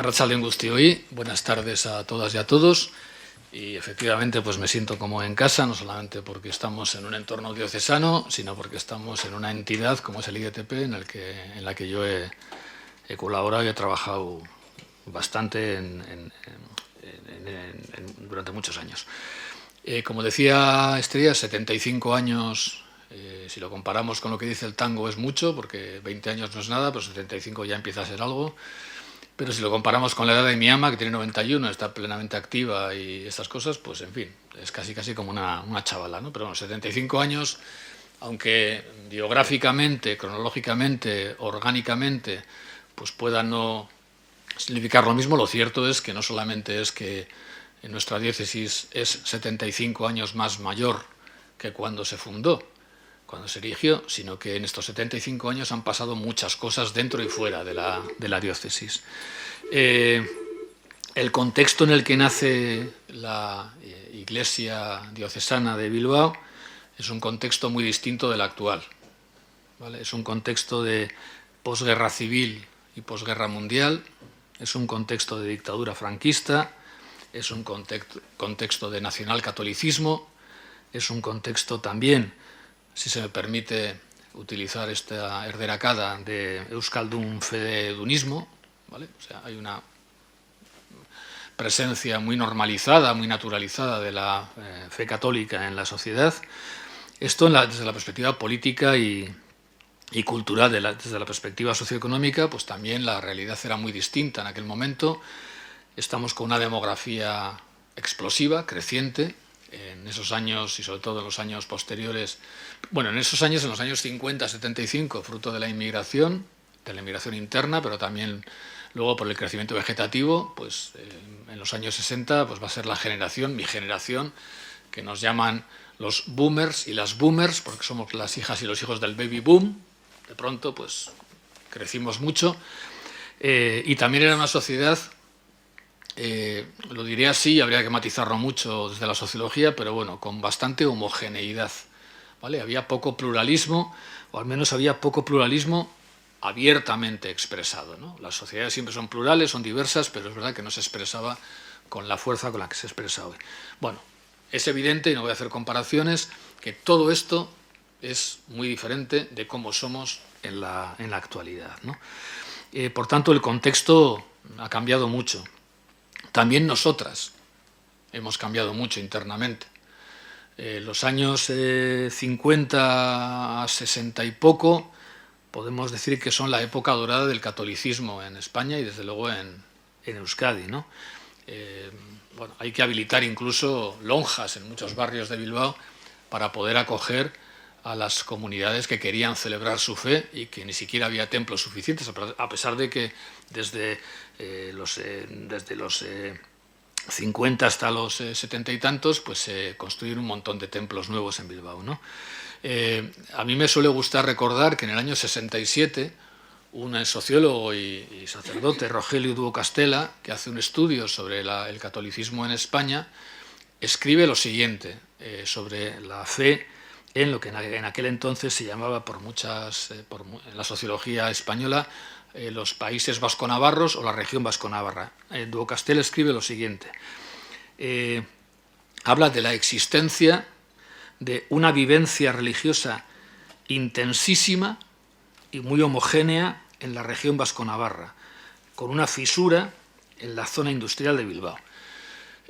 Arratsalde Guztioi, buenas tardes a todas y a todos. Y efectivamente pues me siento como en casa, no solamente porque estamos en un entorno diocesano, sino porque estamos en una entidad como es el IDTP, en la que yo he colaborado y he trabajado bastante durante muchos años. Como decía Estrella, 75 años, si lo comparamos con lo que dice el tango, es mucho, porque 20 años no es nada, pero 75 ya empieza a ser algo. Pero si lo comparamos con la edad de mi ama, que tiene 91, está plenamente activa y estas cosas, pues en fin, es casi como una chavala, ¿no? Pero bueno, 75 años, aunque biográficamente, cronológicamente, orgánicamente, pues pueda no significar lo mismo, lo cierto es que no solamente es que en nuestra diócesis es 75 años más mayor que cuando se fundó, cuando se erigió, sino que en estos 75 años han pasado muchas cosas dentro y fuera de la diócesis. El contexto en el que nace la Iglesia diocesana de Bilbao es un contexto muy distinto del actual, ¿vale? Es un contexto de posguerra civil y posguerra mundial, es un contexto de dictadura franquista, es un contexto de nacionalcatolicismo, es un contexto también, si se me permite utilizar esta erderakada, de euskaldun fededunismo, ¿vale? O sea, hay una presencia muy normalizada, muy naturalizada de la fe católica en la sociedad. Esto desde la perspectiva política y cultural, desde la perspectiva socioeconómica, pues también la realidad era muy distinta en aquel momento. Estamos con una demografía explosiva, creciente, en esos años y sobre todo en los años posteriores, bueno, en los años 50, 75, fruto de la inmigración interna, pero también luego por el crecimiento vegetativo, pues en los años 60 pues va a ser mi generación, que nos llaman los boomers y las boomers, porque somos las hijas y los hijos del baby boom. De pronto pues crecimos mucho, y también era una sociedad, lo diré así, habría que matizarlo mucho desde la sociología, pero bueno, con bastante homogeneidad, ¿vale? Había poco pluralismo, o al menos había poco pluralismo abiertamente expresado, ¿no? Las sociedades siempre son plurales, son diversas, pero es verdad que no se expresaba con la fuerza con la que se expresa hoy. Bueno, es evidente, y no voy a hacer comparaciones, que todo esto es muy diferente de cómo somos en la actualidad, ¿no? Por tanto, el contexto ha cambiado mucho. También nosotras hemos cambiado mucho internamente. Los años 50 a 60 y poco podemos decir que son la época dorada del catolicismo en España y desde luego en Euskadi, ¿no? Bueno, hay que habilitar incluso lonjas en muchos barrios de Bilbao para poder acoger a las comunidades que querían celebrar su fe y que ni siquiera había templos suficientes, a pesar de que desde los 50 hasta los 70 y tantos, pues se construyeron un montón de templos nuevos en Bilbao, ¿no? A mí me suele gustar recordar que en el año 67 un sociólogo y sacerdote, Rogelio Duo Castella, que hace un estudio sobre el catolicismo en España, escribe lo siguiente sobre la fe en lo que en aquel entonces se llamaba en la sociología española los países vasconavarros o la región vasconavarra. Duo Castella escribe lo siguiente. Habla de la existencia de una vivencia religiosa intensísima y muy homogénea en la región vasconavarra, con una fisura en la zona industrial de Bilbao.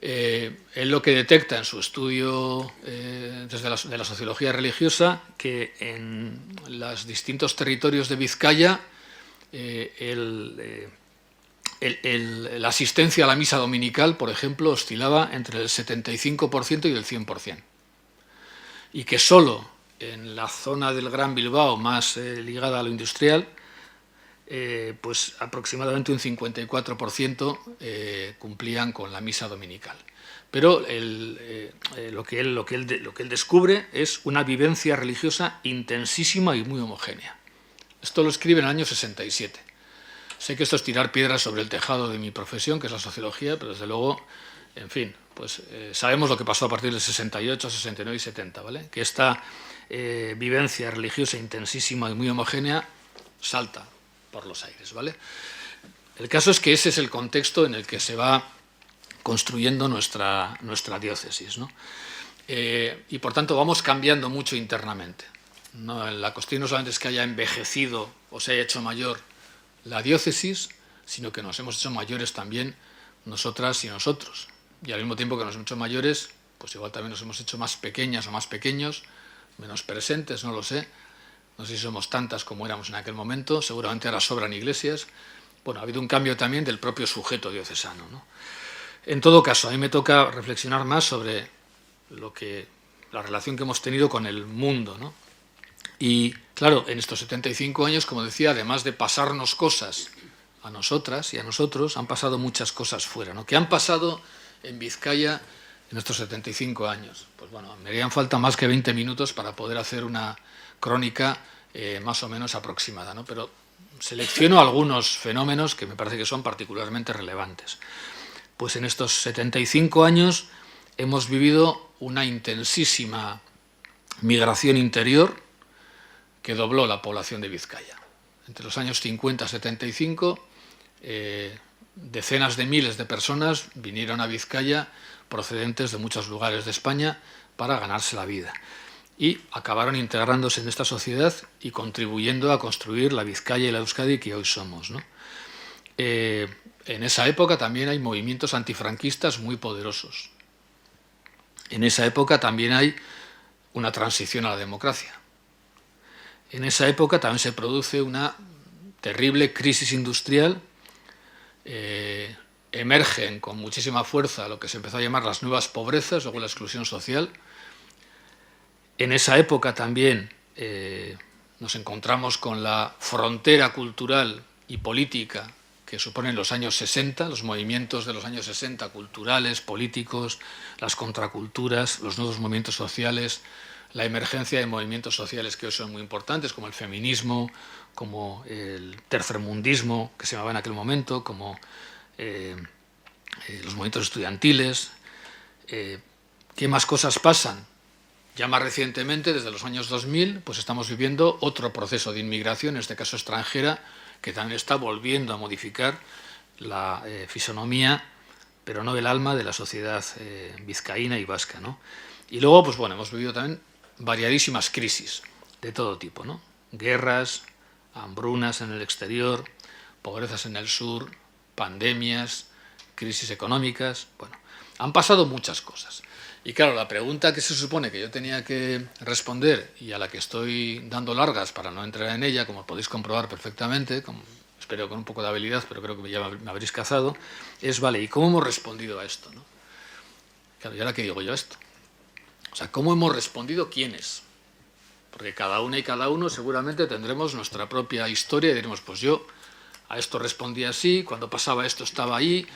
Él lo que detecta en su estudio de la sociología religiosa, que en los distintos territorios de Vizcaya la asistencia a la misa dominical, por ejemplo, oscilaba entre el 75% y el 100%. Y que solo en la zona del Gran Bilbao, más ligada a lo industrial, pues aproximadamente un 54% cumplían con la misa dominical. Pero lo que él descubre es una vivencia religiosa intensísima y muy homogénea. Esto lo escribe en el año 67. Sé que esto es tirar piedras sobre el tejado de mi profesión, que es la sociología, pero desde luego, en fin, pues sabemos lo que pasó a partir del 68, 69 y 70, ¿vale? Que esta vivencia religiosa intensísima y muy homogénea salta por los aires, ¿vale? El caso es que ese es el contexto en el que se va construyendo nuestra diócesis, ¿no? Y por tanto vamos cambiando mucho internamente. No, la cuestión no solamente es que haya envejecido o se haya hecho mayor la diócesis, sino que nos hemos hecho mayores también nosotras y nosotros. Y al mismo tiempo que nos hemos hecho mayores, pues igual también nos hemos hecho más pequeñas o más pequeños, menos presentes, no lo sé. No sé si somos tantas como éramos en aquel momento, seguramente ahora sobran iglesias. Bueno, ha habido un cambio también del propio sujeto diocesano, ¿no? En todo caso, a mí me toca reflexionar más sobre la relación que hemos tenido con el mundo, ¿no? Y claro, en estos 75 años, como decía, además de pasarnos cosas a nosotras y a nosotros, han pasado muchas cosas fuera, ¿no? ¿Qué han pasado en Vizcaya en estos 75 años? Pues bueno, me harían falta más que 20 minutos para poder hacer una crónica más o menos aproximada, ¿no? Pero selecciono algunos fenómenos que me parece que son particularmente relevantes. Pues en estos 75 años hemos vivido una intensísima migración interior que dobló la población de Vizcaya. Entre los años 50 y 75, decenas de miles de personas vinieron a Vizcaya procedentes de muchos lugares de España para ganarse la vida. Y acabaron integrándose en esta sociedad y contribuyendo a construir la Vizcaya y la Euskadi que hoy somos, ¿no? En esa época también hay movimientos antifranquistas muy poderosos. En esa época también hay una transición a la democracia. En esa época también se produce una terrible crisis industrial. Emergen con muchísima fuerza lo que se empezó a llamar las nuevas pobrezas, luego la exclusión social. En esa época también nos encontramos con la frontera cultural y política que suponen los años 60, los movimientos de los años 60, culturales, políticos, las contraculturas, los nuevos movimientos sociales, la emergencia de movimientos sociales que hoy son muy importantes, como el feminismo, como el tercermundismo, que se llamaba en aquel momento, como los movimientos estudiantiles. ¿Qué más cosas pasan? Ya más recientemente, desde los años 2000, pues estamos viviendo otro proceso de inmigración, en este caso extranjera, que también está volviendo a modificar la fisonomía, pero no el alma, de la sociedad vizcaína y vasca, ¿no? Y luego, pues bueno, hemos vivido también variadísimas crisis de todo tipo, ¿no? Guerras, hambrunas en el exterior, pobrezas en el sur, pandemias, crisis económicas. Bueno, han pasado muchas cosas. Y claro, la pregunta que se supone que yo tenía que responder y a la que estoy dando largas para no entrar en ella, como podéis comprobar perfectamente, espero con un poco de habilidad, pero creo que ya me habréis cazado, es, vale, ¿y cómo hemos respondido a esto, ¿no? Claro, ¿y ahora qué digo yo a esto? O sea, ¿cómo hemos respondido quiénes? Porque cada una y cada uno seguramente tendremos nuestra propia historia y diremos, pues yo a esto respondí así, cuando pasaba esto estaba ahí,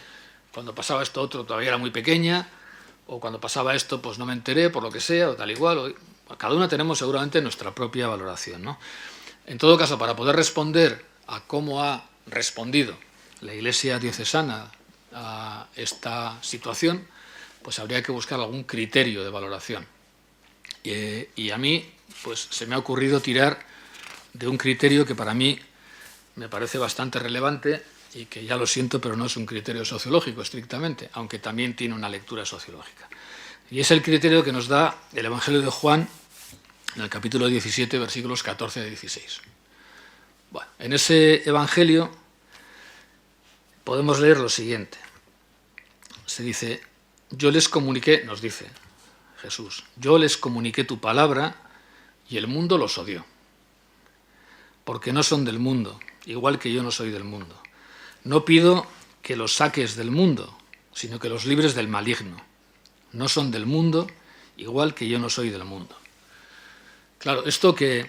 cuando pasaba esto otro todavía era muy pequeña, o cuando pasaba esto pues no me enteré por lo que sea, o tal igual. Cada una tenemos seguramente nuestra propia valoración, ¿no? En todo caso, para poder responder a cómo ha respondido la Iglesia diocesana a esta situación, pues habría que buscar algún criterio de valoración. Y a mí pues se me ha ocurrido tirar de un criterio que para mí me parece bastante relevante y que ya lo siento, pero no es un criterio sociológico estrictamente, aunque también tiene una lectura sociológica. Y es el criterio que nos da el Evangelio de Juan en el capítulo 17, versículos 14 a 16. Bueno, en ese Evangelio podemos leer lo siguiente. Se dice, yo les comuniqué, nos dice Jesús, yo les comuniqué tu palabra y el mundo los odió, porque no son del mundo, igual que yo no soy del mundo. No pido que los saques del mundo, sino que los libres del maligno. No son del mundo, igual que yo no soy del mundo. Claro, esto que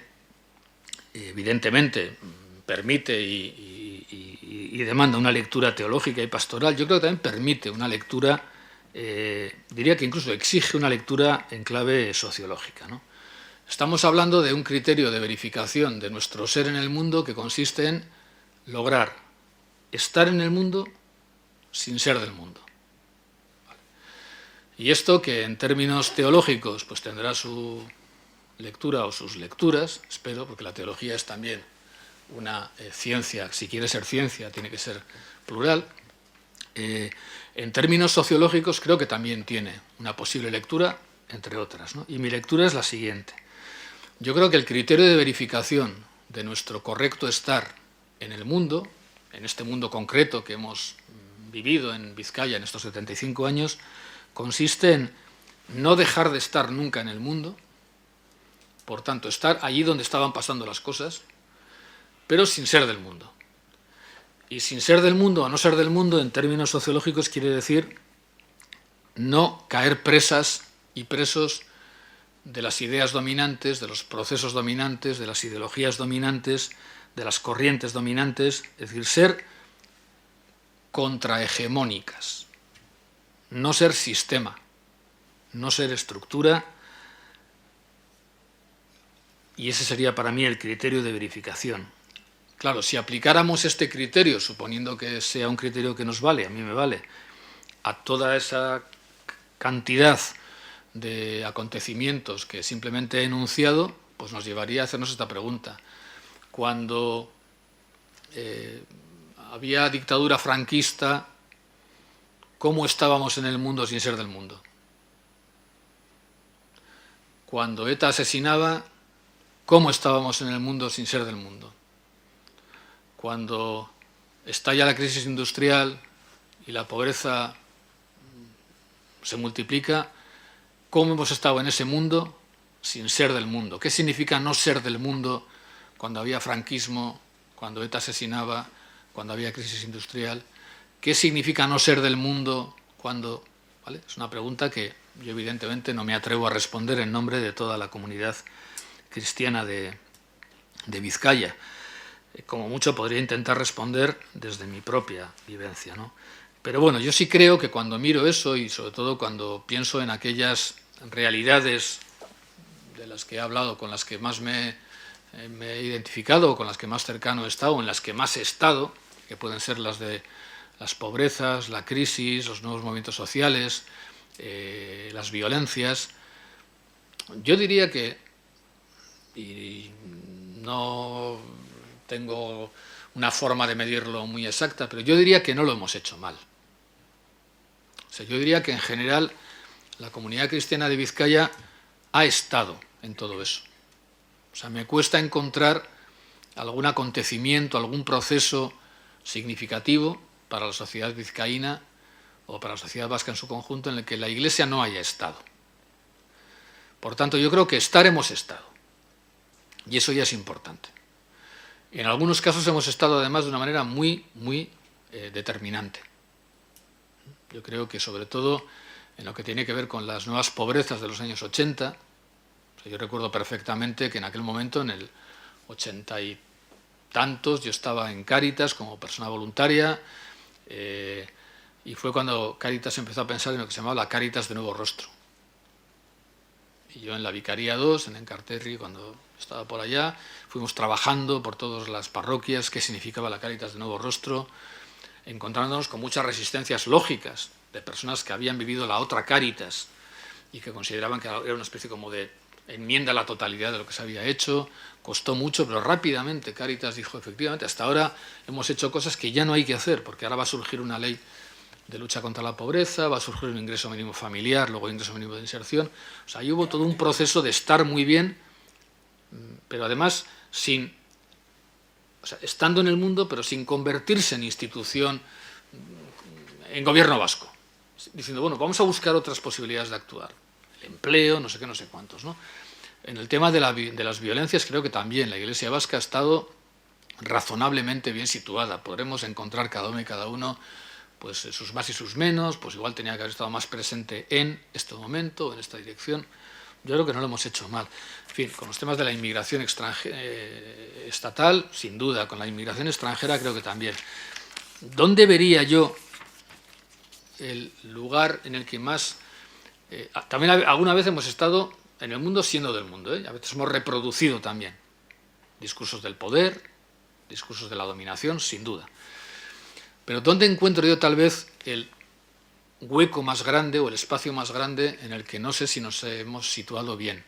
evidentemente permite y demanda una lectura teológica y pastoral, yo creo que también permite una lectura, diría que incluso exige una lectura en clave sociológica, ¿no? Estamos hablando de un criterio de verificación de nuestro ser en el mundo que consiste en lograr estar en el mundo sin ser del mundo. Y esto, que en términos teológicos pues tendrá su lectura o sus lecturas, espero, porque la teología es también una ciencia, si quiere ser ciencia, tiene que ser plural. En términos sociológicos creo que también tiene una posible lectura, entre otras, ¿no? Y mi lectura es la siguiente. Yo creo que el criterio de verificación de nuestro correcto estar en el mundo, en este mundo concreto que hemos vivido en Vizcaya en estos 75 años, consiste en no dejar de estar nunca en el mundo, por tanto, estar allí donde estaban pasando las cosas, pero sin ser del mundo. Y sin ser del mundo o no ser del mundo, en términos sociológicos, quiere decir no caer presas y presos de las ideas dominantes, de los procesos dominantes, de las ideologías dominantes, de las corrientes dominantes, es decir, ser contrahegemónicas, no ser sistema, no ser estructura, y ese sería para mí el criterio de verificación. Claro, si aplicáramos este criterio, suponiendo que sea un criterio que nos vale, a mí me vale, a toda esa cantidad de acontecimientos que simplemente he enunciado, pues nos llevaría a hacernos esta pregunta. Cuando había dictadura franquista, ¿cómo estábamos en el mundo sin ser del mundo? Cuando ETA asesinaba, ¿cómo estábamos en el mundo sin ser del mundo? Cuando estalla la crisis industrial y la pobreza se multiplica, ¿cómo hemos estado en ese mundo sin ser del mundo? ¿Qué significa no ser del mundo cuando había franquismo, cuando ETA asesinaba, cuando había crisis industrial? ¿Qué significa no ser del mundo cuando...? ¿Vale? Es una pregunta que yo evidentemente no me atrevo a responder en nombre de toda la comunidad cristiana de Vizcaya. Como mucho podría intentar responder desde mi propia vivencia, ¿no? Pero bueno, yo sí creo que cuando miro eso y sobre todo cuando pienso en aquellas realidades de las que he hablado, con las que más me he identificado, con las que más cercano he estado, en las que más he estado, que pueden ser las de las pobrezas, la crisis, los nuevos movimientos sociales, las violencias, yo diría que, y no tengo una forma de medirlo muy exacta, pero yo diría que no lo hemos hecho mal. O sea, yo diría que en general la comunidad cristiana de Vizcaya ha estado en todo eso. O sea, me cuesta encontrar algún acontecimiento, algún proceso significativo para la sociedad vizcaína o para la sociedad vasca en su conjunto en el que la Iglesia no haya estado. Por tanto, yo creo que estar hemos estado. Y eso ya es importante. En algunos casos hemos estado además de una manera muy determinante. Yo creo que sobre todo en lo que tiene que ver con las nuevas pobrezas de los años 80, o sea, yo recuerdo perfectamente que en aquel momento, en el 80 y tantos, yo estaba en Cáritas como persona voluntaria, y fue cuando Cáritas empezó a pensar en lo que se llamaba la Cáritas de Nuevo Rostro. Y yo en la Vicaría 2, en Encarterri, cuando estaba por allá, fuimos trabajando por todas las parroquias qué significaba la Cáritas de Nuevo Rostro, encontrándonos con muchas resistencias lógicas de personas que habían vivido la otra Cáritas y que consideraban que era una especie como de enmienda a la totalidad de lo que se había hecho. Costó mucho, pero rápidamente Cáritas dijo, efectivamente, hasta ahora hemos hecho cosas que ya no hay que hacer, porque ahora va a surgir una ley de lucha contra la pobreza, va a surgir un ingreso mínimo familiar, luego ingreso mínimo de inserción. O sea, ahí hubo todo un proceso de estar muy bien, pero además estando en el mundo, pero sin convertirse en institución, en gobierno vasco. Diciendo, bueno, vamos a buscar otras posibilidades de actuar. El empleo, no sé qué, no sé cuántos, ¿no? En el tema de las violencias creo que también la Iglesia vasca ha estado razonablemente bien situada. Podremos encontrar cada uno y cada uno pues sus más y sus menos, pues igual tenía que haber estado más presente en este momento, en esta dirección. Yo creo que no lo hemos hecho mal. En fin, con los temas de la inmigración estatal, sin duda, con la inmigración extranjera creo que también. ¿Dónde vería yo el lugar en el que más... también alguna vez hemos estado en el mundo siendo del mundo, a veces hemos reproducido también discursos del poder, discursos de la dominación, sin duda. Pero ¿dónde encuentro yo tal vez el hueco más grande o el espacio más grande en el que no sé si nos hemos situado bien?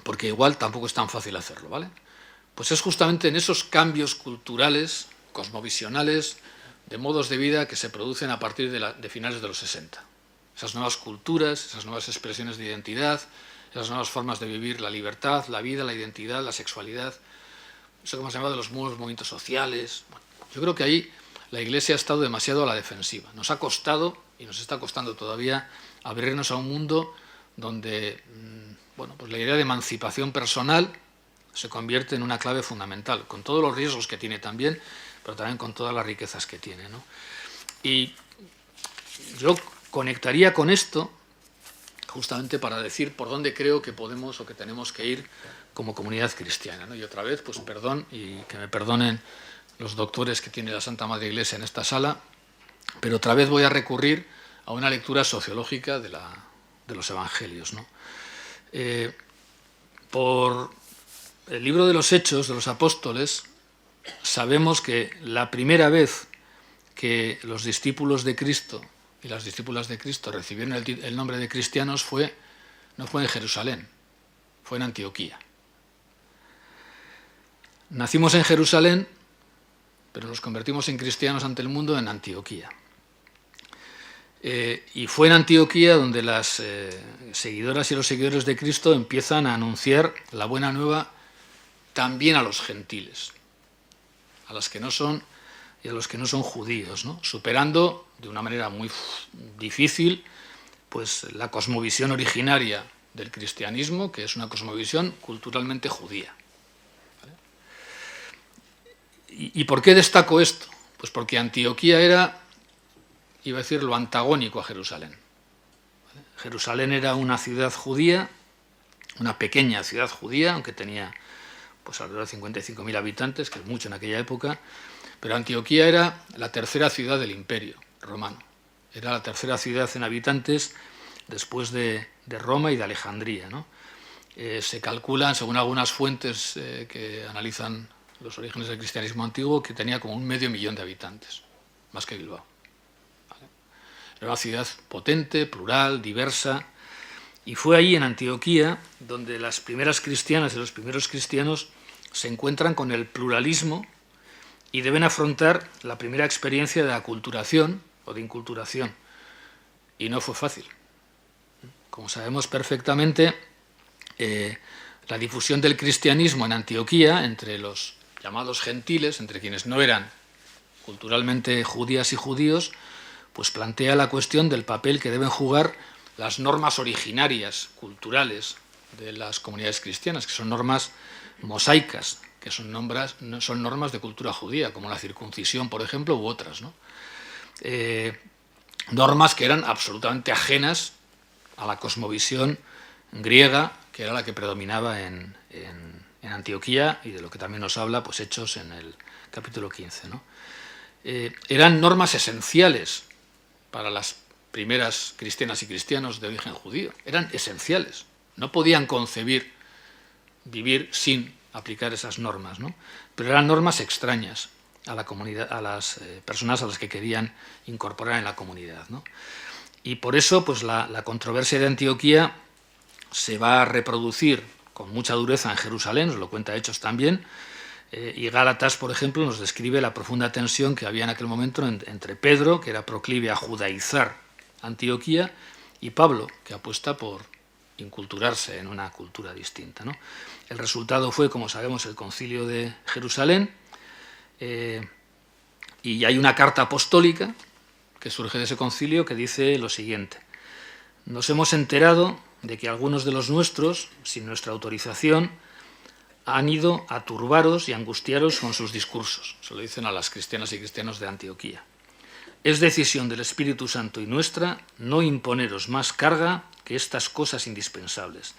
Porque igual tampoco es tan fácil hacerlo, ¿vale? pues es justamente en esos cambios culturales, cosmovisionales, de modos de vida que se producen a partir de finales de los 60. Esas nuevas culturas, esas nuevas expresiones de identidad, esas nuevas formas de vivir la libertad, la vida, la identidad, la sexualidad, eso que hemos llamado los nuevos movimientos sociales. Bueno, yo creo que ahí la Iglesia ha estado demasiado a la defensiva. Nos ha costado, y nos está costando todavía, abrirnos a un mundo donde bueno, pues la idea de emancipación personal se convierte en una clave fundamental, con todos los riesgos que tiene también, pero también con todas las riquezas que tiene, ¿no? Y yo conectaría con esto justamente para decir por dónde creo que podemos o que tenemos que ir como comunidad cristiana, ¿no? Y otra vez, pues perdón, y que me perdonen los doctores que tiene la Santa Madre Iglesia en esta sala, pero otra vez voy a recurrir a una lectura sociológica de los Evangelios, ¿no? Por el libro de los Hechos de los Apóstoles sabemos que la primera vez que los discípulos de Cristo y las discípulas de Cristo recibieron el nombre de cristianos no fue en Jerusalén, fue en Antioquía. Nacimos en Jerusalén, pero nos convertimos en cristianos ante el mundo en Antioquía. Y fue en Antioquía donde las seguidoras y los seguidores de Cristo empiezan a anunciar la buena nueva también a los gentiles, a los que no son y a los que no son judíos, ¿no? Superando de una manera muy difícil pues la cosmovisión originaria del cristianismo, que es una cosmovisión culturalmente judía. ¿Vale? ¿Y por qué destaco esto? Pues porque Antioquía era, iba a decir, lo antagónico a Jerusalén. ¿Vale? Jerusalén era una ciudad judía, una pequeña ciudad judía, aunque tenía pues alrededor de 55.000 habitantes, que es mucho en aquella época, pero Antioquía era la tercera ciudad del Imperio romano. Era la tercera ciudad en habitantes después de Roma y de Alejandría, ¿no? Se calculan, según algunas fuentes que analizan los orígenes del cristianismo antiguo, que tenía como 500.000 de habitantes, más que Bilbao. ¿Vale? Era una ciudad potente, plural, diversa, y fue ahí en Antioquía donde las primeras cristianas y los primeros cristianos se encuentran con el pluralismo y deben afrontar la primera experiencia de aculturación o de inculturación. Y no fue fácil. Como sabemos perfectamente, la difusión del cristianismo en Antioquía, entre los llamados gentiles, entre quienes no eran culturalmente judías y judíos, pues plantea la cuestión del papel que deben jugar las normas originarias, culturales, de las comunidades cristianas, que son normas mosaicas, que son normas de cultura judía, como la circuncisión, por ejemplo, u otras, ¿no? Normas que eran absolutamente ajenas a la cosmovisión griega, que era la que predominaba en Antioquía, y de lo que también nos habla pues Hechos en el capítulo 15, ¿no? Eran normas esenciales para las primeras cristianas y cristianos de origen judío, eran esenciales, no podían concebir vivir sin aplicar esas normas, ¿no? Pero eran normas extrañas a la comunidad, a las personas a las que querían incorporar en la comunidad, ¿no? Y por eso pues la controversia de Antioquía se va a reproducir con mucha dureza en Jerusalén, nos lo cuenta Hechos también, y Gálatas, por ejemplo, nos describe la profunda tensión que había en aquel momento entre Pedro, que era proclive a judaizar Antioquía, y Pablo, que apuesta por inculturarse en una cultura distinta, ¿no? El resultado fue, como sabemos, el Concilio de Jerusalén, y hay una carta apostólica que surge de ese concilio que dice lo siguiente: nos hemos enterado de que algunos de los nuestros, sin nuestra autorización, han ido a turbaros y angustiaros con sus discursos. Se lo dicen a las cristianas y cristianos de Antioquía. Es decisión del Espíritu Santo y nuestra no imponeros más carga que estas cosas indispensables: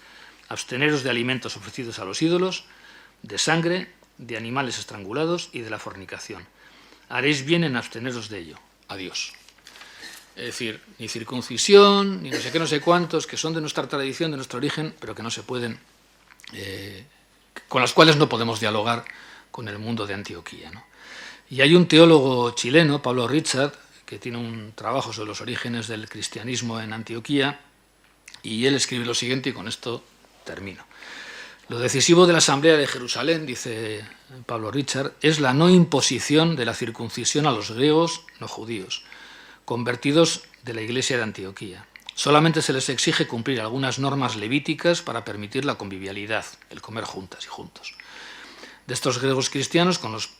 absteneros de alimentos ofrecidos a los ídolos, de sangre, de animales estrangulados y de la fornicación. Haréis bien en absteneros de ello. Adiós. Es decir, ni circuncisión, ni no sé qué, no sé cuántos, que son de nuestra tradición, de nuestro origen, pero que no se pueden, con las cuales no podemos dialogar con el mundo de Antioquía, ¿no? Y hay un teólogo chileno, Pablo Richard, que tiene un trabajo sobre los orígenes del cristianismo en Antioquía, y él escribe lo siguiente, y con esto termino. Lo decisivo de la Asamblea de Jerusalén, dice Pablo Richard, es la no imposición de la circuncisión a los griegos no judíos, convertidos de la Iglesia de Antioquía. Solamente se les exige cumplir algunas normas levíticas para permitir la convivialidad, el comer juntas y juntos, de estos griegos cristianos con los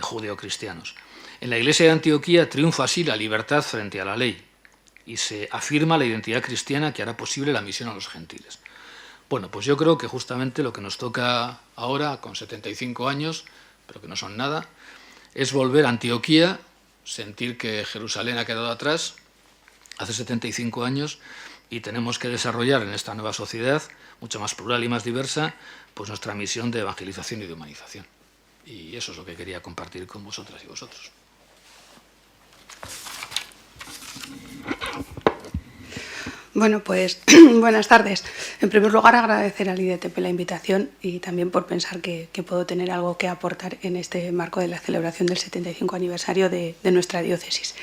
judeocristianos. En la Iglesia de Antioquía triunfa así la libertad frente a la ley y se afirma la identidad cristiana que hará posible la misión a los gentiles. Bueno, pues yo creo que justamente lo que nos toca ahora, con 75 años, pero que no son nada, es volver a Antioquía, sentir que Jerusalén ha quedado atrás hace 75 años y tenemos que desarrollar en esta nueva sociedad, mucho más plural y más diversa, pues nuestra misión de evangelización y de humanización. Y eso es lo que quería compartir con vosotras y vosotros. Bueno, pues buenas tardes. En primer lugar, agradecer al IDTP la invitación y también por pensar que puedo tener algo que aportar en este marco de la celebración del 75 aniversario de nuestra diócesis.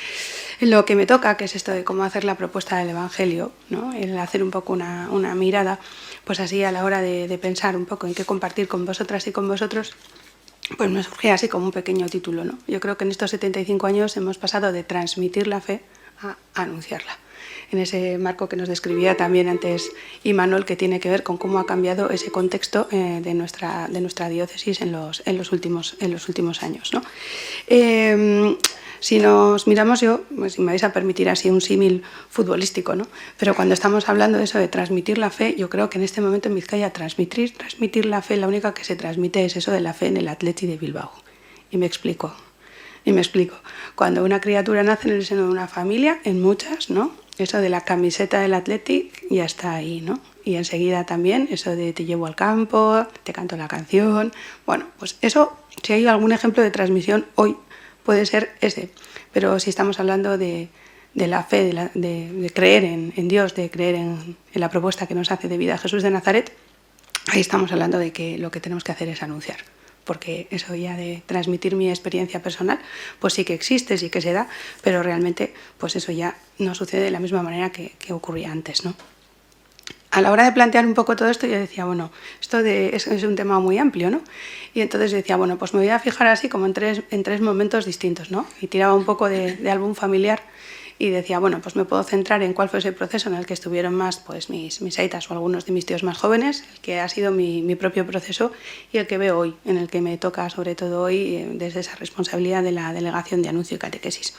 Lo que me toca, que es esto de cómo hacer la propuesta del Evangelio, ¿no? El hacer un poco una mirada, pues así a la hora de pensar un poco en qué compartir con vosotras y con vosotros, pues me surgía así como un pequeño título, ¿no? Yo creo que en estos 75 años hemos pasado de transmitir la fe a anunciarla. En ese marco que nos describía también antes Imanol, que tiene que ver con cómo ha cambiado ese contexto de nuestra diócesis en los últimos años, ¿no? Si nos miramos, pues, si me vais a permitir así un símil futbolístico, ¿no? Pero cuando estamos hablando de eso de transmitir la fe, yo creo que en este momento en Vizcaya transmitir la fe, la única que se transmite es eso de la fe en el Athletic de Bilbao. Y me explico. Cuando una criatura nace en el seno de una familia, en muchas, ¿no? Eso de la camiseta del Athletic ya está ahí, ¿no? Y enseguida también eso de te llevo al campo, te canto la canción. Bueno, pues eso, si hay algún ejemplo de transmisión hoy, puede ser ese. Pero si estamos hablando de la fe, de creer en Dios, de creer en la propuesta que nos hace de vida Jesús de Nazaret, ahí estamos hablando de que lo que tenemos que hacer es anunciar. Porque eso ya de transmitir mi experiencia personal, pues sí que existe, sí que se da, pero realmente pues eso ya no sucede de la misma manera que ocurría antes, ¿no? A la hora de plantear un poco todo esto, yo decía, bueno, esto es un tema muy amplio, ¿no? Y entonces decía, bueno, pues me voy a fijar así como en tres momentos distintos, ¿no? Y tiraba un poco de álbum familiar y decía, bueno, pues me puedo centrar en cuál fue ese proceso en el que estuvieron más pues mis aitas o algunos de mis tíos más jóvenes, el que ha sido mi propio proceso y el que veo hoy, en el que me toca sobre todo hoy desde esa responsabilidad de la delegación de anuncio y catequesis.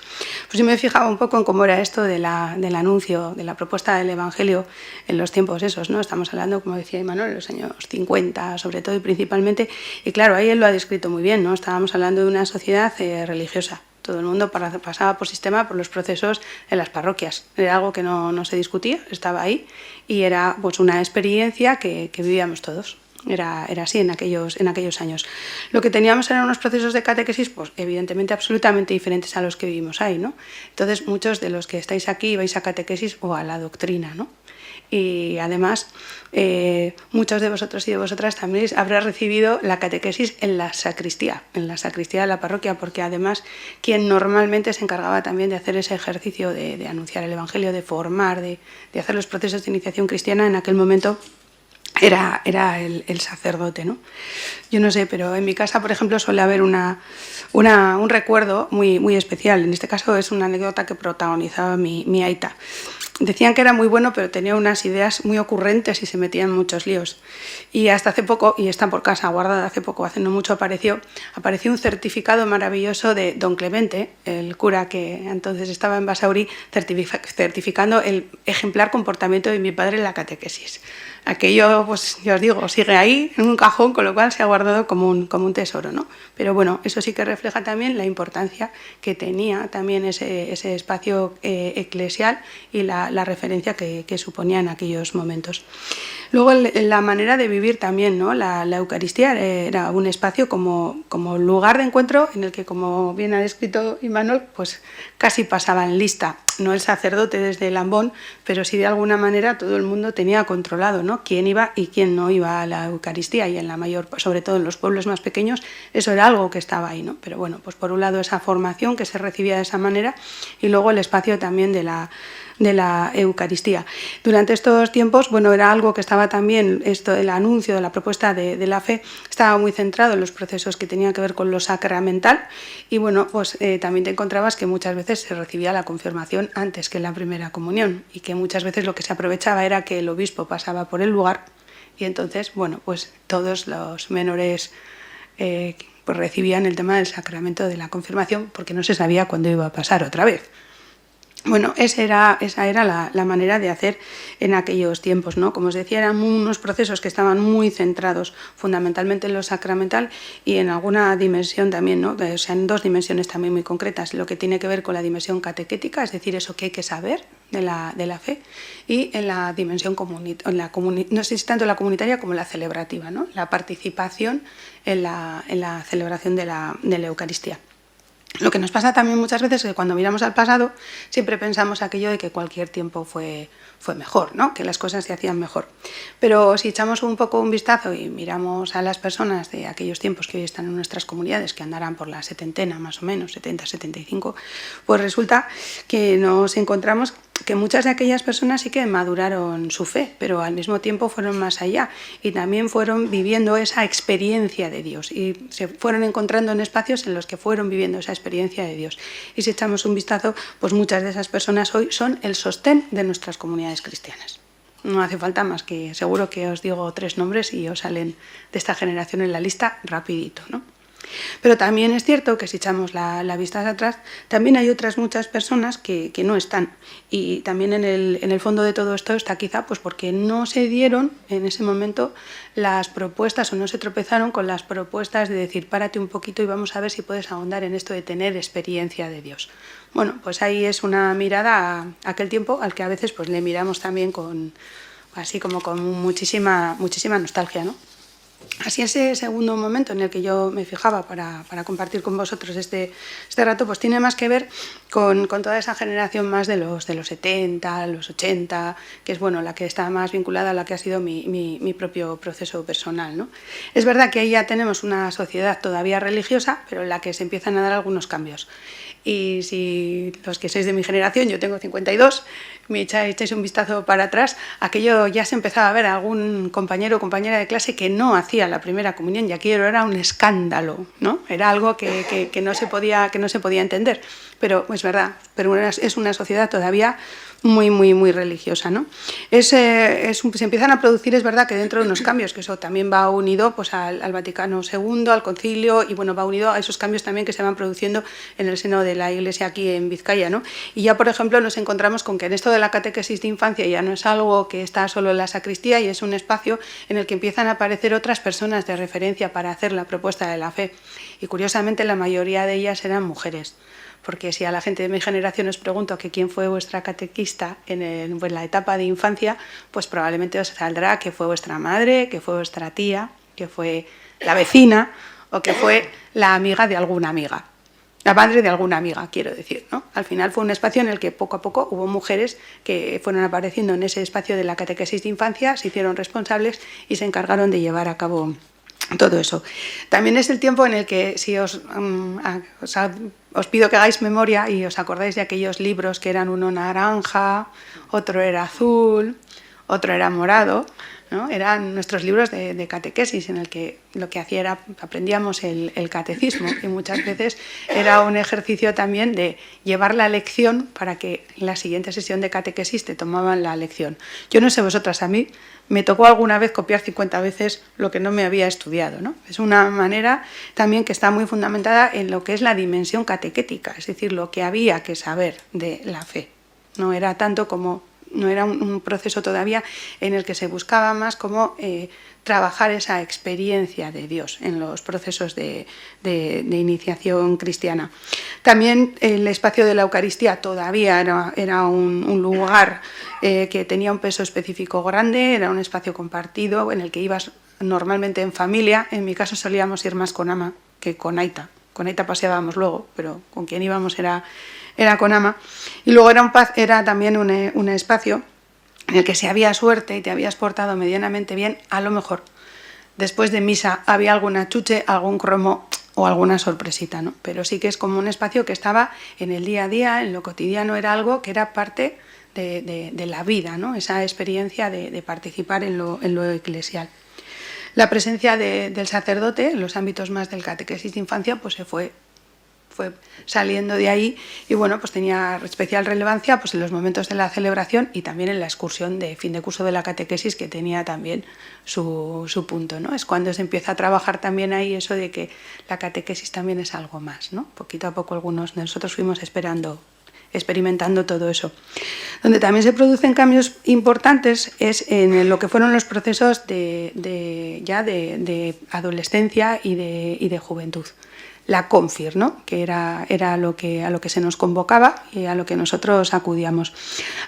Pues yo me fijaba un poco en cómo era esto del anuncio, de la propuesta del Evangelio en los tiempos esos, ¿no? Estamos hablando, como decía Imanol, en los años 50 sobre todo y principalmente, y claro, ahí él lo ha descrito muy bien, ¿no? Estábamos hablando de una sociedad religiosa. Todo el mundo pasaba por sistema por los procesos en las parroquias. Era algo que no se discutía, estaba ahí y era pues una experiencia que vivíamos todos. Era así en aquellos años. Lo que teníamos eran unos procesos de catequesis, pues evidentemente absolutamente diferentes a los que vivimos ahí, ¿no? Entonces muchos de los que estáis aquí vais a catequesis o a la doctrina, ¿no? Y además muchos de vosotros y de vosotras también habrán recibido la catequesis en la sacristía de la parroquia, porque además quien normalmente se encargaba también de hacer ese ejercicio de anunciar el Evangelio, de formar, de hacer los procesos de iniciación cristiana en aquel momento era el sacerdote, ¿no? Yo no sé, pero en mi casa, por ejemplo, suele haber un recuerdo muy especial. En este caso es una anécdota que protagonizaba mi aita. Decían que era muy bueno, pero tenía unas ideas muy ocurrentes y se metía en muchos líos. Y hasta hace poco, y está por casa guardada hace poco, hace no mucho, apareció un certificado maravilloso de don Clemente, el cura que entonces estaba en Basauri, certificando el ejemplar comportamiento de mi padre en la catequesis. Aquello, pues ya os digo, sigue ahí en un cajón, con lo cual se ha guardado como un tesoro, ¿no? Pero bueno, eso sí que refleja también la importancia que tenía también ese espacio eclesial y la referencia que suponía en aquellos momentos. Luego la manera de vivir también, ¿no? La Eucaristía era un espacio como lugar de encuentro en el que, como bien ha descrito Imanol, pues casi pasaban lista, no el sacerdote desde el ambón, pero sí de alguna manera todo el mundo tenía controlado, ¿no? Quién iba y quién no iba a la Eucaristía, y en la mayor, sobre todo en los pueblos más pequeños, eso era algo que estaba ahí, ¿no? Pero bueno, pues por un lado esa formación que se recibía de esa manera y luego el espacio también de la de la Eucaristía. Durante estos tiempos, bueno, era algo que estaba también, el anuncio de la propuesta de la fe, estaba muy centrado en los procesos que tenían que ver con lo sacramental y bueno, pues también te encontrabas que muchas veces se recibía la confirmación antes que la primera comunión y que muchas veces lo que se aprovechaba era que el obispo pasaba por el lugar y entonces, bueno, pues todos los menores pues recibían el tema del sacramento de la confirmación porque no se sabía cuándo iba a pasar otra vez. Bueno, esa era la manera de hacer en aquellos tiempos, ¿no? Como os decía, eran unos procesos que estaban muy centrados fundamentalmente en lo sacramental y en alguna dimensión también, ¿no? O sea, en dos dimensiones también muy concretas, lo que tiene que ver con la dimensión catequética, es decir, eso que hay que saber de la fe, y en la dimensión comunitaria, no sé si tanto la comunitaria como la celebrativa, ¿no? La participación en la celebración de la Eucaristía. Lo que nos pasa también muchas veces es que cuando miramos al pasado siempre pensamos aquello de que cualquier tiempo fue mejor, ¿no? Que las cosas se hacían mejor. Pero si echamos un poco un vistazo y miramos a las personas de aquellos tiempos que hoy están en nuestras comunidades, que andarán por la setentena más o menos, 70, 75, pues resulta que nos encontramos que muchas de aquellas personas sí que maduraron su fe, pero al mismo tiempo fueron más allá y también fueron viviendo esa experiencia de Dios y se fueron encontrando en espacios en los que fueron viviendo esa experiencia de Dios. Y si echamos un vistazo, pues muchas de esas personas hoy son el sostén de nuestras comunidades cristianas. No hace falta más que, seguro que os digo 3 nombres y os salen de esta generación en la lista rapidito, ¿no? Pero también es cierto que si echamos la vista hacia atrás, también hay otras muchas personas que no están. Y también en el fondo de todo esto está quizá pues porque no se dieron en ese momento las propuestas o no se tropezaron con las propuestas de decir párate un poquito y vamos a ver si puedes ahondar en esto de tener experiencia de Dios. Bueno, pues ahí es una mirada a aquel tiempo al que a veces pues le miramos también así como con muchísima nostalgia, ¿no? Así ese segundo momento en el que yo me fijaba para compartir con vosotros este rato, pues tiene más que ver con toda esa generación más de los 70, los 80, que es bueno la que está más vinculada a la que ha sido mi propio proceso personal, ¿no? Es verdad que ahí ya tenemos una sociedad todavía religiosa, pero en la que se empiezan a dar algunos cambios. Y si los que sois de mi generación, yo tengo 52, me echáis un vistazo para atrás, aquello ya se empezaba a ver algún compañero o compañera de clase que no hacía la primera comunión y aquello era un escándalo, ¿no? Era algo que no se podía entender, pero es verdad, pero es una sociedad todavía muy religiosa, ¿no? Se empiezan a producir, es verdad, que dentro de unos cambios, que eso también va unido pues, al Vaticano II, al Concilio, y bueno, va unido a esos cambios también que se van produciendo en el seno de la Iglesia aquí en Vizcaya, ¿no? Y ya, por ejemplo, nos encontramos con que en esto de la catequesis de infancia ya no es algo que está solo en la sacristía y es un espacio en el que empiezan a aparecer otras personas de referencia para hacer la propuesta de la fe. Y curiosamente la mayoría de ellas eran mujeres. Porque si a la gente de mi generación os pregunto que quién fue vuestra catequista en la etapa de infancia, pues probablemente os saldrá que fue vuestra madre, que fue vuestra tía, que fue la vecina o que fue la amiga de alguna amiga. La madre de alguna amiga, quiero decir, ¿no? Al final fue un espacio en el que poco a poco hubo mujeres que fueron apareciendo en ese espacio de la catequesis de infancia, se hicieron responsables y se encargaron de llevar a cabo todo eso. También es el tiempo en el que, si os pido que hagáis memoria y os acordáis de aquellos libros que eran uno naranja, otro era azul, otro era morado, ¿no? Eran nuestros libros de catequesis en el que lo que hacía era aprendíamos el catecismo y muchas veces era un ejercicio también de llevar la lección para que en la siguiente sesión de catequesis te tomaban la lección. Yo no sé vosotras, a mí me tocó alguna vez copiar 50 veces lo que no me había estudiado, ¿no? Es una manera también que está muy fundamentada en lo que es la dimensión catequética, es decir, lo que había que saber de la fe. No era tanto como no era un proceso todavía en el que se buscaba más como trabajar esa experiencia de Dios en los procesos de iniciación cristiana. También el espacio de la Eucaristía todavía era un lugar que tenía un peso específico grande, era un espacio compartido en el que ibas normalmente en familia. En mi caso solíamos ir más con ama que con aita. Con aita paseábamos luego, pero con quien íbamos era con ama. Y luego era también un espacio en el que si había suerte y te habías portado medianamente bien, a lo mejor después de misa había alguna chuche, algún cromo o alguna sorpresita, ¿no? Pero sí que es como un espacio que estaba en el día a día, en lo cotidiano, era algo que era parte de la vida, ¿no? Esa experiencia de participar en lo eclesial. La presencia del sacerdote en los ámbitos más del catequesis de infancia pues se fue saliendo de ahí y bueno, pues tenía especial relevancia pues en los momentos de la celebración y también en la excursión de fin de curso de la catequesis, que tenía también su punto, ¿no? Es cuando se empieza a trabajar también ahí eso de que la catequesis también es algo más, ¿no? Poquito a poco algunos de nosotros fuimos experimentando todo eso. Donde también se producen cambios importantes es en lo que fueron los procesos de adolescencia y de juventud. La Confir, ¿no? Que era a lo que se nos convocaba y a lo que nosotros acudíamos.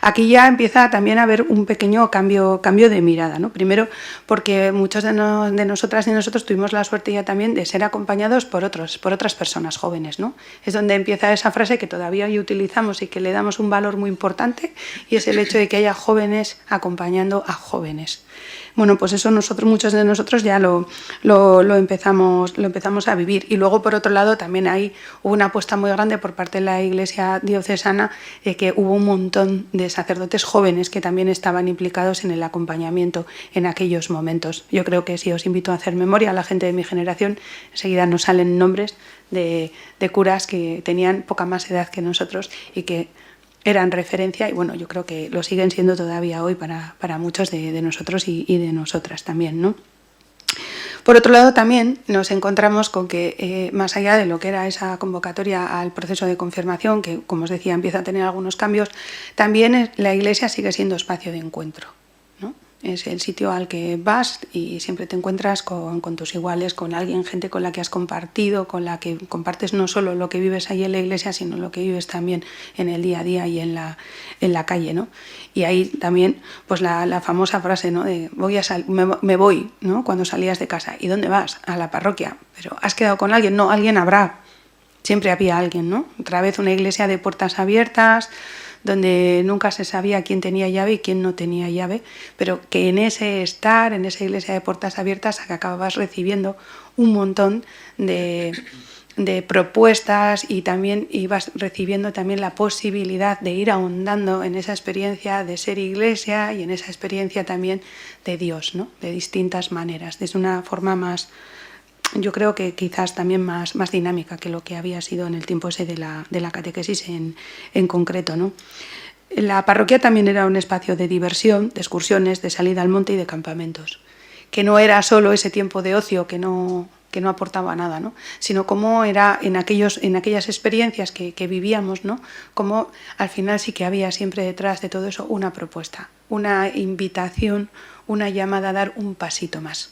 Aquí ya empieza también a haber un pequeño cambio de mirada, ¿no? Primero porque muchos de nosotras y nosotros tuvimos la suerte ya también de ser acompañados por otras personas jóvenes, ¿no? Es donde empieza esa frase que todavía hoy utilizamos y que le damos un valor muy importante, y es el hecho de que haya jóvenes acompañando a jóvenes. Bueno, pues eso muchos de nosotros ya lo empezamos a vivir. Y luego, por otro lado, también ahí hubo una apuesta muy grande por parte de la Iglesia diocesana, de que hubo un montón de sacerdotes jóvenes que también estaban implicados en el acompañamiento en aquellos momentos. Yo creo que si os invito a hacer memoria a la gente de mi generación, enseguida nos salen nombres de curas que tenían poca más edad que nosotros y que eran referencia, y bueno, yo creo que lo siguen siendo todavía hoy para muchos de nosotros y de nosotras también, ¿no? Por otro lado, también nos encontramos con que, más allá de lo que era esa convocatoria al proceso de confirmación, que, como os decía, empieza a tener algunos cambios, también la Iglesia sigue siendo espacio de encuentro, ¿no? Es el sitio al que vas y siempre te encuentras con tus iguales, con alguien, gente con la que has compartido, con la que compartes no solo lo que vives ahí en la iglesia, sino lo que vives también en el día a día y en la calle, ¿no? Y ahí también pues la famosa frase, ¿no? De me voy, ¿no? Cuando salías de casa. ¿Y dónde vas? A la parroquia. ¿Pero has quedado con alguien? No, alguien habrá. Siempre había alguien, ¿no? Otra vez una iglesia de puertas abiertas, donde nunca se sabía quién tenía llave y quién no tenía llave, pero que en ese estar, en esa iglesia de puertas abiertas, acababas recibiendo un montón de propuestas, y también ibas recibiendo también la posibilidad de ir ahondando en esa experiencia de ser iglesia y en esa experiencia también de Dios, ¿no? De distintas maneras, desde una forma más, yo creo que quizás también más dinámica que lo que había sido en el tiempo ese de la catequesis en concreto, ¿no? La parroquia también era un espacio de diversión, de excursiones, de salida al monte y de campamentos, que no era solo ese tiempo de ocio que no aportaba nada, ¿no? Sino cómo era en aquellas experiencias que vivíamos, ¿no? Cómo al final sí que había siempre detrás de todo eso una propuesta, una invitación, una llamada a dar un pasito más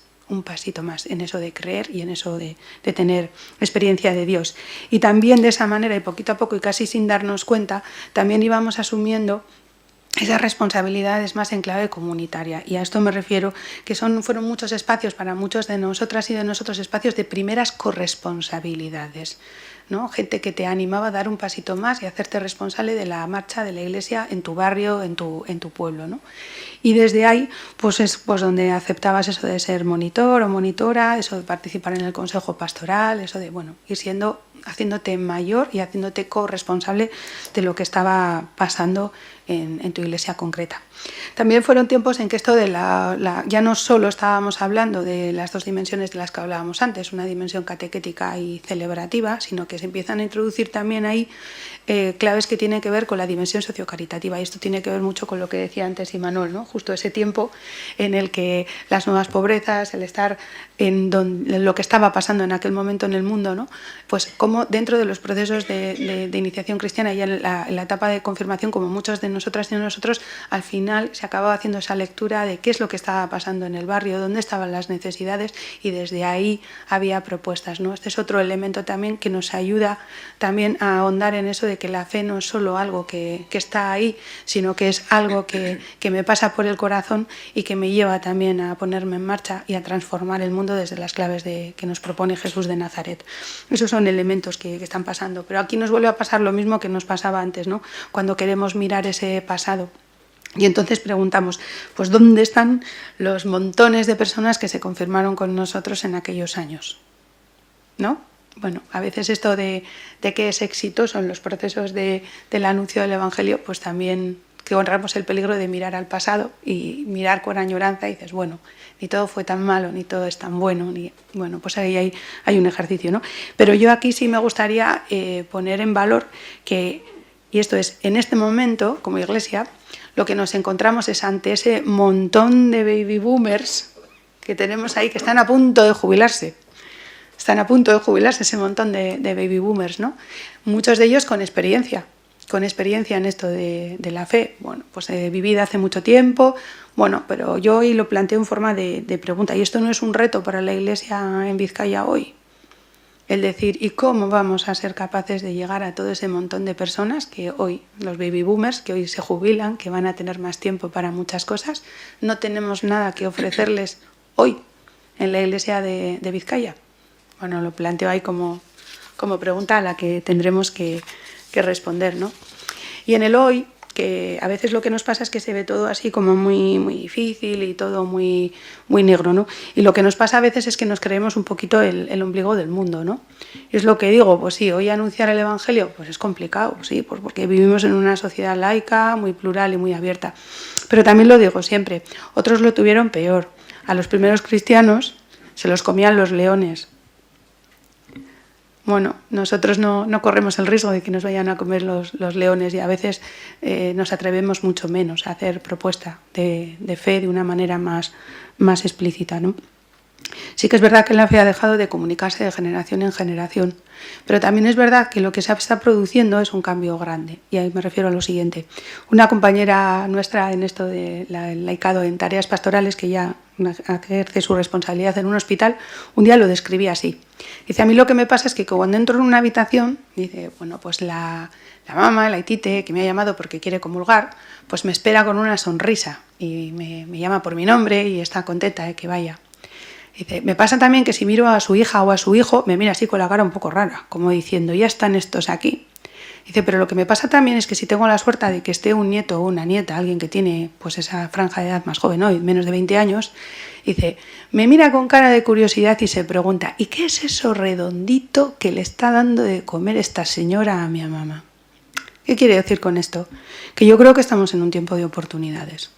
en eso de creer y en eso de tener experiencia de Dios. Y también de esa manera, y poquito a poco y casi sin darnos cuenta, también íbamos asumiendo esas responsabilidades más en clave comunitaria. Y a esto me refiero que fueron muchos espacios para muchos de nosotras y de nosotros, espacios de primeras corresponsabilidades, ¿no? Gente que te animaba a dar un pasito más y hacerte responsable de la marcha de la iglesia en tu barrio, en tu pueblo, ¿no? Y desde ahí pues es donde aceptabas eso de ser monitor o monitora, eso de participar en el consejo pastoral, eso de ir haciéndote mayor y haciéndote corresponsable de lo que estaba pasando en tu iglesia concreta. También fueron tiempos en que esto de ya no solo estábamos hablando de las dos dimensiones de las que hablábamos antes, una dimensión catequética y celebrativa, sino que se empiezan a introducir también ahí claves que tienen que ver con la dimensión sociocaritativa, y esto tiene que ver mucho con lo que decía antes Imanol, ¿no? Justo ese tiempo en el que las nuevas pobrezas, el estar en lo que estaba pasando en aquel momento en el mundo, ¿no? Pues como dentro de los procesos de iniciación cristiana y en la etapa de confirmación, como muchos de nosotras y de nosotros, al final se acababa haciendo esa lectura de qué es lo que estaba pasando en el barrio, dónde estaban las necesidades, y desde ahí había propuestas, ¿no? Este es otro elemento también que nos ayuda también a ahondar en eso de que la fe no es solo algo que está ahí, sino que es algo que me pasa por el corazón y que me lleva también a ponerme en marcha y a transformar el mundo desde las claves que nos propone Jesús de Nazaret. Esos son elementos que están pasando, pero aquí nos vuelve a pasar lo mismo que nos pasaba antes, ¿no? Cuando queremos mirar ese pasado. Y entonces preguntamos, pues ¿dónde están los montones de personas que se confirmaron con nosotros en aquellos años? ¿No? Bueno, a veces esto de que es exitoso en los procesos del anuncio del Evangelio, pues también que corremos el peligro de mirar al pasado y mirar con añoranza y dices, bueno, ni todo fue tan malo, ni todo es tan bueno, ni bueno, pues ahí hay un ejercicio, ¿no? Pero yo aquí sí me gustaría poner en valor que, y esto es, en este momento, como Iglesia, lo que nos encontramos es ante ese montón de baby boomers que tenemos ahí, que están a punto de jubilarse. Están a punto de jubilarse ese montón de baby boomers, ¿no? Muchos de ellos con experiencia en esto de la fe. Bueno, pues he vivido hace mucho tiempo, bueno, pero yo hoy lo planteo en forma de pregunta. ¿Y esto no es un reto para la Iglesia en Vizcaya hoy? El decir, ¿y cómo vamos a ser capaces de llegar a todo ese montón de personas que hoy, los baby boomers, que hoy se jubilan, que van a tener más tiempo para muchas cosas, no tenemos nada que ofrecerles hoy en la Iglesia de Vizcaya? Bueno, lo planteo ahí como pregunta a la que tendremos que responder, ¿no? Y en el hoy, que a veces lo que nos pasa es que se ve todo así como muy, muy difícil y todo muy, muy negro, ¿no? Y lo que nos pasa a veces es que nos creemos un poquito el ombligo del mundo, ¿no? Y es lo que digo, pues sí, hoy anunciar el Evangelio pues es complicado, sí, pues porque vivimos en una sociedad laica, muy plural y muy abierta. Pero también lo digo siempre, otros lo tuvieron peor. A los primeros cristianos se los comían los leones. Bueno, nosotros no corremos el riesgo de que nos vayan a comer los leones y a veces nos atrevemos mucho menos a hacer propuesta de fe de una manera más explícita, ¿no? Sí que es verdad que la fe ha dejado de comunicarse de generación en generación, pero también es verdad que lo que se está produciendo es un cambio grande, y ahí me refiero a lo siguiente. Una compañera nuestra en esto del laicado en tareas pastorales, que ya ejerce su responsabilidad en un hospital, un día lo describía así. Dice, a mí lo que me pasa es que cuando entro en una habitación, dice, bueno, pues la mamá, la Itite, que me ha llamado porque quiere comulgar, pues me espera con una sonrisa y me llama por mi nombre y está contenta de que vaya. Dice, me pasa también que si miro a su hija o a su hijo, me mira así con la cara un poco rara, como diciendo, ya están estos aquí. Dice, pero lo que me pasa también es que si tengo la suerte de que esté un nieto o una nieta, alguien que tiene pues esa franja de edad más joven hoy, menos de 20 años, dice, me mira con cara de curiosidad y se pregunta, ¿y qué es eso redondito que le está dando de comer esta señora a mi mamá? ¿Qué quiere decir con esto? Que yo creo que estamos en un tiempo de oportunidades.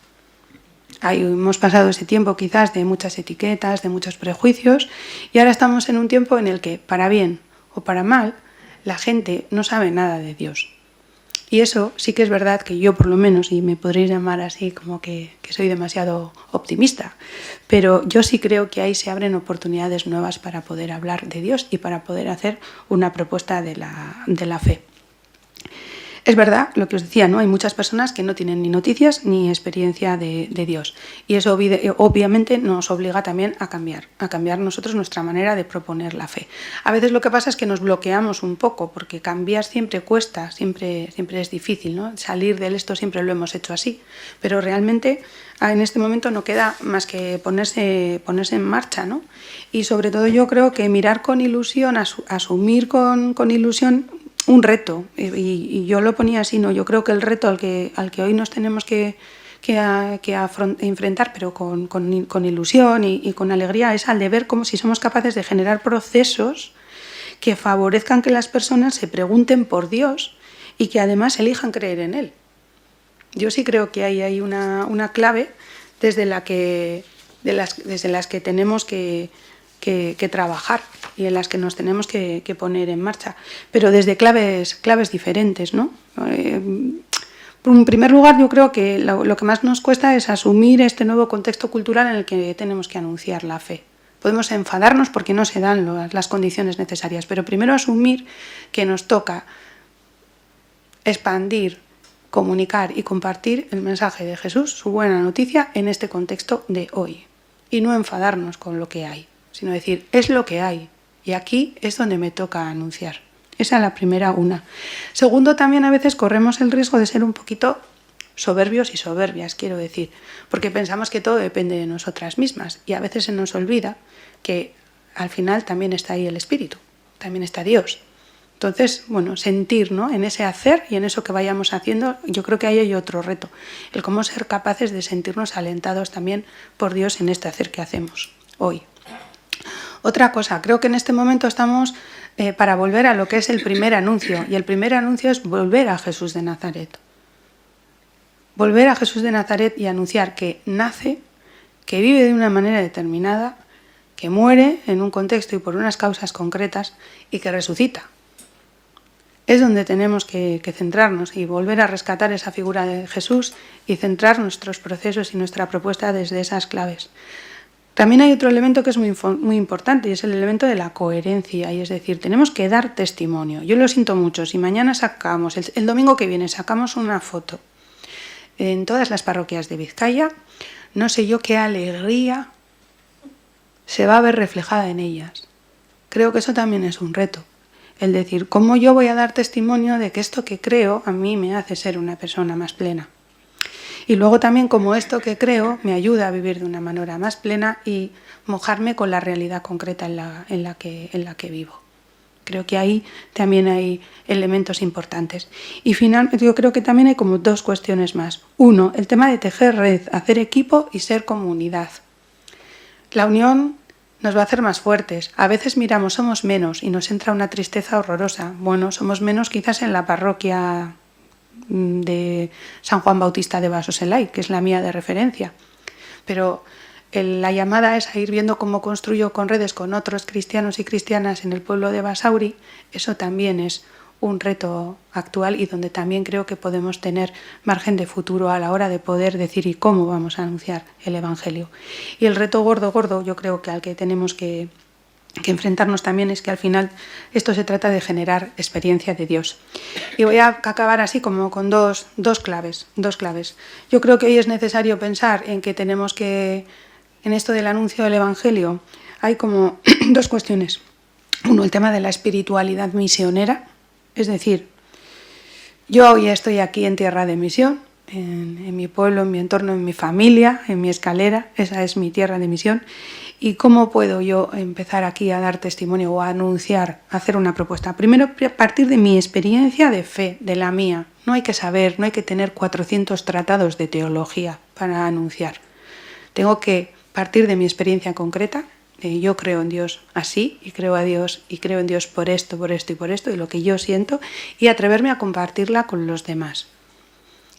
Ahí hemos pasado ese tiempo quizás de muchas etiquetas, de muchos prejuicios, y ahora estamos en un tiempo en el que, para bien o para mal, la gente no sabe nada de Dios. Y eso sí que es verdad que yo, por lo menos, y me podréis llamar así como que soy demasiado optimista, pero yo sí creo que ahí se abren oportunidades nuevas para poder hablar de Dios y para poder hacer una propuesta de la fe. Es verdad, lo que os decía, ¿no? Hay muchas personas que no tienen ni noticias ni experiencia de Dios. Y eso obviamente nos obliga también a cambiar nosotros nuestra manera de proponer la fe. A veces lo que pasa es que nos bloqueamos un poco, porque cambiar siempre cuesta, siempre es difícil, ¿no? Salir del esto siempre lo hemos hecho así. Pero realmente en este momento no queda más que ponerse en marcha, ¿no? Y sobre todo yo creo que mirar con ilusión, asumir con ilusión un reto, y yo lo ponía así, ¿no? Yo creo que el reto al que hoy nos tenemos que enfrentar, pero con ilusión y con alegría, es al de ver cómo si somos capaces de generar procesos que favorezcan que las personas se pregunten por Dios y que además elijan creer en Él. Yo sí creo que hay una clave desde las que tenemos que trabajar y en las que nos tenemos que poner en marcha, pero desde claves diferentes, ¿no? En primer lugar, yo creo que lo que más nos cuesta es asumir este nuevo contexto cultural en el que tenemos que anunciar la fe. Podemos enfadarnos porque no se dan las condiciones necesarias, pero primero asumir que nos toca expandir, comunicar y compartir el mensaje de Jesús, su buena noticia, en este contexto de hoy. Y no enfadarnos con lo que hay, sino decir, es lo que hay, y aquí es donde me toca anunciar. Esa es la primera una. Segundo, también a veces corremos el riesgo de ser un poquito soberbios y soberbias, quiero decir, porque pensamos que todo depende de nosotras mismas, y a veces se nos olvida que al final también está ahí el Espíritu, también está Dios. Entonces, bueno, sentir, ¿no? En ese hacer y en eso que vayamos haciendo, yo creo que ahí hay otro reto, el cómo ser capaces de sentirnos alentados también por Dios en este hacer que hacemos hoy. Otra cosa, creo que en este momento estamos para volver a lo que es el primer anuncio, y el primer anuncio es volver a Jesús de Nazaret. volver a Jesús de Nazaret y anunciar que nace, que vive de una manera determinada, que muere en un contexto y por unas causas concretas y que resucita. Es donde tenemos que centrarnos y volver a rescatar esa figura de Jesús y centrar nuestros procesos y nuestra propuesta desde esas claves. También hay otro elemento que es muy importante y es el elemento de la coherencia, y es decir, tenemos que dar testimonio. Yo lo siento mucho, si mañana sacamos, el domingo que viene sacamos una foto en todas las parroquias de Vizcaya, no sé yo qué alegría se va a ver reflejada en ellas. Creo que eso también es un reto. El decir, ¿cómo yo voy a dar testimonio de que esto que creo a mí me hace ser una persona más plena? Y luego también cómo esto que creo me ayuda a vivir de una manera más plena y mojarme con la realidad concreta en la que vivo. Creo que ahí también hay elementos importantes. Y finalmente yo creo que también hay como dos cuestiones más. Uno, el tema de tejer red, hacer equipo y ser comunidad. La unión nos va a hacer más fuertes. A veces miramos, somos menos y nos entra una tristeza horrorosa. Bueno, somos menos quizás en la parroquia de San Juan Bautista de Vasoselay, que es la mía de referencia. Pero la llamada es a ir viendo cómo construyo con redes con otros cristianos y cristianas en el pueblo de Basauri. Eso también es un reto actual y donde también creo que podemos tener margen de futuro a la hora de poder decir y cómo vamos a anunciar el Evangelio. Y el reto gordo, yo creo que al que tenemos que enfrentarnos también es que al final esto se trata de generar experiencia de Dios. Y voy a acabar así como con dos claves. Yo creo que hoy es necesario pensar en que tenemos que, en esto del anuncio del Evangelio, hay como dos cuestiones. Uno, el tema de la espiritualidad misionera. Es decir, yo hoy estoy aquí en tierra de misión, en mi pueblo, en mi entorno, en mi familia, en mi escalera, esa es mi tierra de misión. ¿Y cómo puedo yo empezar aquí a dar testimonio o a anunciar, a hacer una propuesta? Primero, a partir de mi experiencia de fe, de la mía. No hay que saber, no hay que tener 400 tratados de teología para anunciar. Tengo que partir de mi experiencia concreta. Yo creo en Dios así y creo a Dios y creo en Dios por esto y por esto y lo que yo siento y atreverme a compartirla con los demás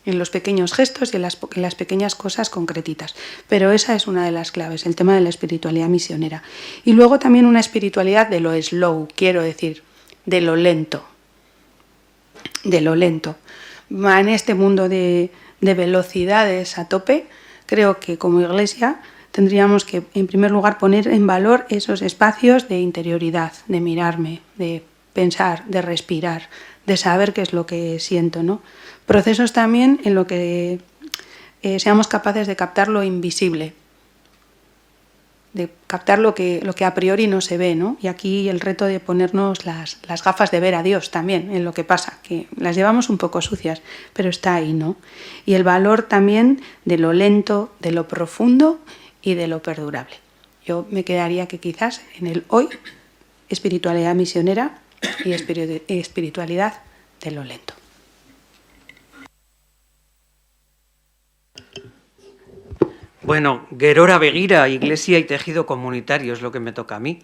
en los pequeños gestos y en las pequeñas cosas concretitas. Pero esa es una de las claves, el tema de la espiritualidad misionera. Y luego también una espiritualidad de lo slow, quiero decir, de lo lento. En este mundo de velocidades a tope, creo que como Iglesia tendríamos que, en primer lugar, poner en valor esos espacios de interioridad, de mirarme, de pensar, de respirar, de saber qué es lo que siento, ¿no? Procesos también en lo que seamos capaces de captar lo invisible, de captar lo que a priori no se ve, ¿no? Y aquí el reto de ponernos las gafas de ver a Dios también en lo que pasa, que las llevamos un poco sucias, pero está ahí, ¿no? Y el valor también de lo lento, de lo profundo y de lo perdurable. Yo me quedaría que quizás en el hoy, espiritualidad misionera y espiritualidad de lo lento. Bueno, Gerora Begira, Iglesia y tejido comunitario es lo que me toca a mí.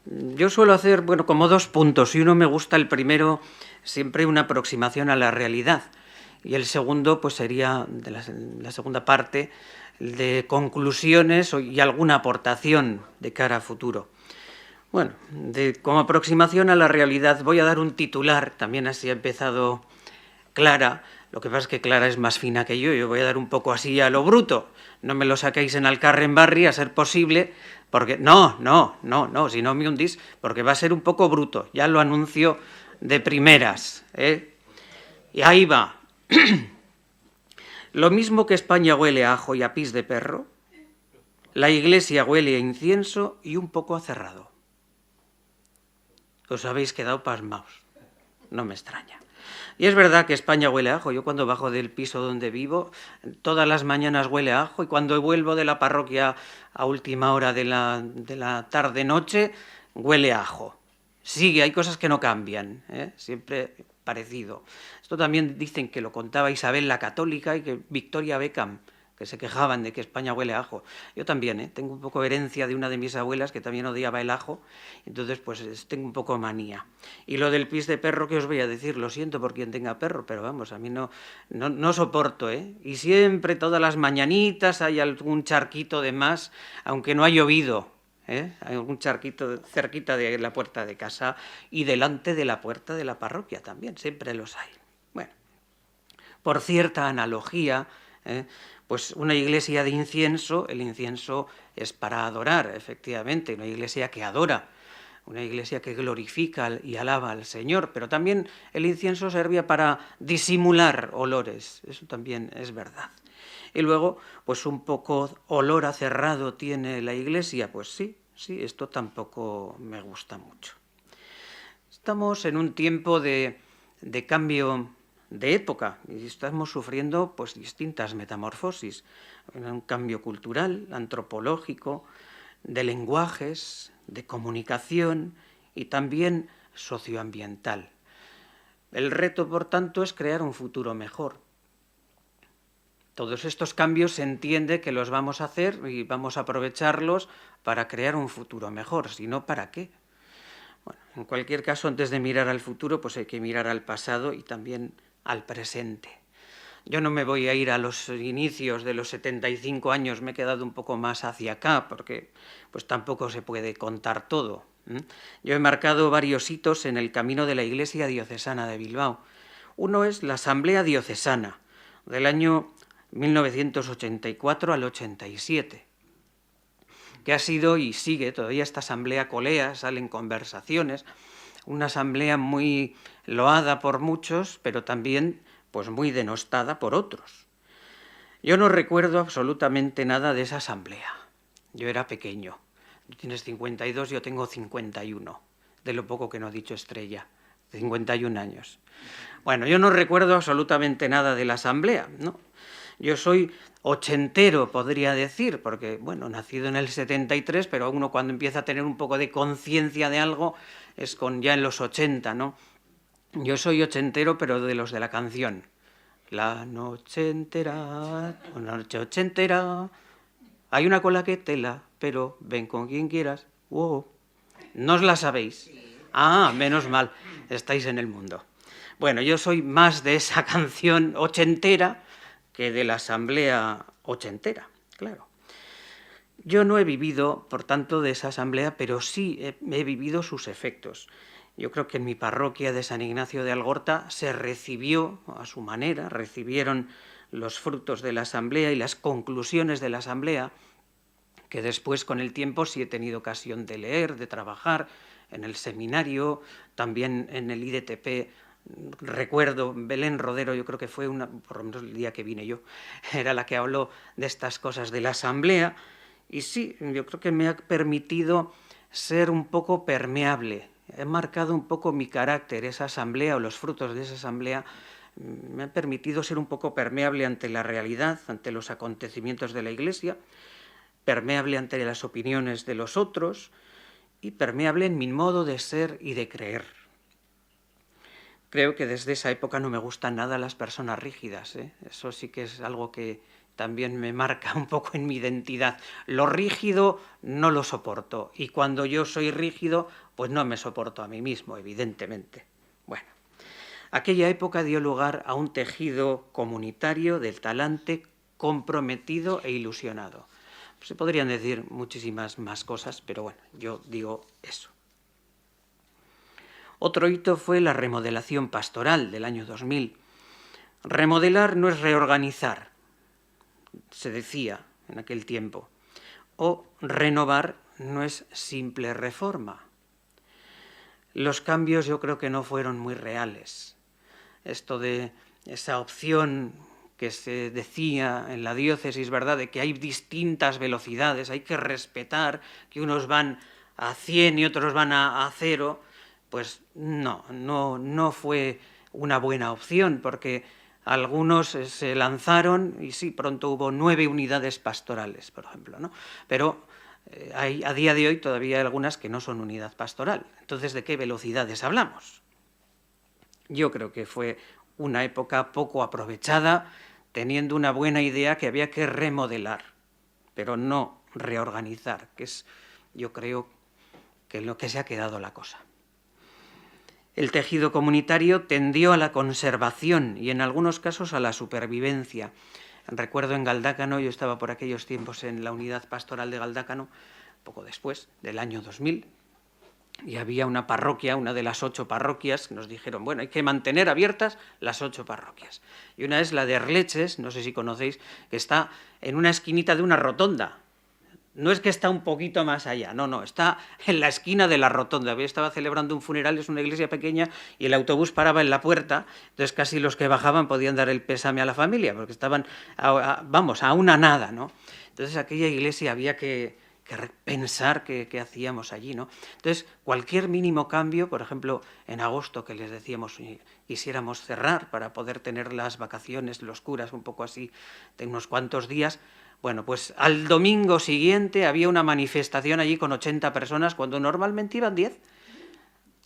Yo suelo hacer, como 2 puntos, y uno me gusta el primero, siempre una aproximación a la realidad, y el segundo pues sería, de la segunda parte, de conclusiones y alguna aportación de cara a futuro. Bueno, como aproximación a la realidad voy a dar un titular, también así ha empezado Clara. Lo que pasa es que Clara es más fina que yo voy a dar un poco así a lo bruto. No me lo saquéis en Alcarren-Barri a ser posible, porque no, si no me hundís, porque va a ser un poco bruto, ya lo anuncio de primeras, ¿eh? Y ahí va. Lo mismo que España huele a ajo y a pis de perro, la Iglesia huele a incienso y un poco a cerrado. Os habéis quedado pasmaos, no me extraña. Y es verdad que España huele a ajo. Yo cuando bajo del piso donde vivo, todas las mañanas huele a ajo, y cuando vuelvo de la parroquia a última hora de la tarde-noche, huele a ajo. Sigue, hay cosas que no cambian, ¿eh? Siempre parecido. Esto también dicen que lo contaba Isabel la Católica y que Victoria Beckham que se quejaban de que España huele a ajo. Yo también, tengo un poco herencia de una de mis abuelas que también odiaba el ajo, entonces pues tengo un poco manía. Y lo del pis de perro, ¿qué os voy a decir? Lo siento por quien tenga perro, pero vamos, a mí no soporto, Y siempre, todas las mañanitas, hay algún charquito de más, aunque no ha llovido, Hay algún charquito cerquita de la puerta de casa y delante de la puerta de la parroquia también, siempre los hay. Bueno, por cierta analogía, pues una iglesia de incienso, el incienso es para adorar, efectivamente, una iglesia que adora, una iglesia que glorifica y alaba al Señor, pero también el incienso servía para disimular olores, eso también es verdad. Y luego, pues un poco olor a cerrado tiene la iglesia, pues sí, esto tampoco me gusta mucho. Estamos en un tiempo de cambio de época y estamos sufriendo pues distintas metamorfosis, un cambio cultural, antropológico, de lenguajes, de comunicación y también socioambiental. El reto, por tanto, es crear un futuro mejor. Todos estos cambios se entiende que los vamos a hacer y vamos a aprovecharlos para crear un futuro mejor, si no, ¿para qué? Bueno, en cualquier caso, antes de mirar al futuro, pues hay que mirar al pasado y también al presente. Yo no me voy a ir a los inicios de los 75 años, me he quedado un poco más hacia acá, porque pues tampoco se puede contar todo. Yo he marcado varios hitos en el camino de la Iglesia Diocesana de Bilbao. Uno es la Asamblea Diocesana, del año 1984 al 87, que ha sido y sigue todavía esta asamblea colea, salen conversaciones, una asamblea muy loada por muchos, pero también pues muy denostada por otros. Yo no recuerdo absolutamente nada de esa asamblea. Yo era pequeño. Tú tienes 52, yo tengo 51, de lo poco que no ha dicho Estrella, 51 años. Bueno, yo no recuerdo absolutamente nada de la asamblea, ¿no? Yo soy ochentero, podría decir, porque, bueno, nacido en el 73, pero uno cuando empieza a tener un poco de conciencia de algo es ya en los 80, ¿no? Yo soy ochentero, pero de los de la canción. La noche entera, una noche ochentera, hay una cola que tela, pero ven con quien quieras. Wow. ¿No os la sabéis? Ah, menos mal, estáis en el mundo. Bueno, yo soy más de esa canción ochentera que de la asamblea ochentera, claro. Yo no he vivido, por tanto, de esa asamblea, pero sí he vivido sus efectos. Yo creo que en mi parroquia de San Ignacio de Algorta se recibió, a su manera, recibieron los frutos de la asamblea y las conclusiones de la asamblea, que después, con el tiempo, sí he tenido ocasión de leer, de trabajar en el seminario, también en el IDTP. Recuerdo, Belén Rodero, yo creo que fue por lo menos el día que vine yo, era la que habló de estas cosas de la asamblea, y sí, yo creo que me ha permitido ser un poco permeable, he marcado un poco mi carácter, esa asamblea o los frutos de esa asamblea me han permitido ser un poco permeable ante la realidad, ante los acontecimientos de la Iglesia, permeable ante las opiniones de los otros y permeable en mi modo de ser y de creer. Creo que desde esa época no me gustan nada las personas rígidas, Eso sí que es algo que también me marca un poco en mi identidad. Lo rígido no lo soporto y cuando yo soy rígido, pues no me soporto a mí mismo, evidentemente. Bueno, aquella época dio lugar a un tejido comunitario del talante comprometido e ilusionado. Se podrían decir muchísimas más cosas, pero bueno, yo digo eso. Otro hito fue la remodelación pastoral del año 2000. Remodelar no es reorganizar, se decía en aquel tiempo, o renovar no es simple reforma. Los cambios yo creo que no fueron muy reales. Esto de esa opción que se decía en la diócesis, ¿verdad?, de que hay distintas velocidades, hay que respetar que unos van a 100 y otros van a 0, pues no fue una buena opción, porque algunos se lanzaron y sí, pronto hubo 9 unidades pastorales, por ejemplo, ¿no? Pero a día de hoy todavía hay algunas que no son unidad pastoral. Entonces, ¿de qué velocidades hablamos? Yo creo que fue una época poco aprovechada, teniendo una buena idea que había que remodelar, pero no reorganizar, que es, yo creo, que es lo que se ha quedado la cosa. El tejido comunitario tendió a la conservación y en algunos casos a la supervivencia. Recuerdo en Galdácano, yo estaba por aquellos tiempos en la unidad pastoral de Galdácano, poco después del año 2000, y había una parroquia, una de las 8 parroquias, que nos dijeron, bueno, hay que mantener abiertas las 8 parroquias. Y una es la de Arleches, no sé si conocéis, que está en una esquinita de una rotonda. No es que está un poquito más allá, no, está en la esquina de la rotonda. Yo estaba celebrando un funeral, es una iglesia pequeña, y el autobús paraba en la puerta, entonces casi los que bajaban podían dar el pésame a la familia, porque estaban, a una nada, ¿no? Entonces aquella iglesia había que pensar qué hacíamos allí, ¿no? Entonces, cualquier mínimo cambio, por ejemplo, en agosto, que les decíamos, quisiéramos cerrar para poder tener las vacaciones, los curas, un poco así, de unos cuantos días, bueno, pues al domingo siguiente había una manifestación allí con 80 personas, cuando normalmente iban 10.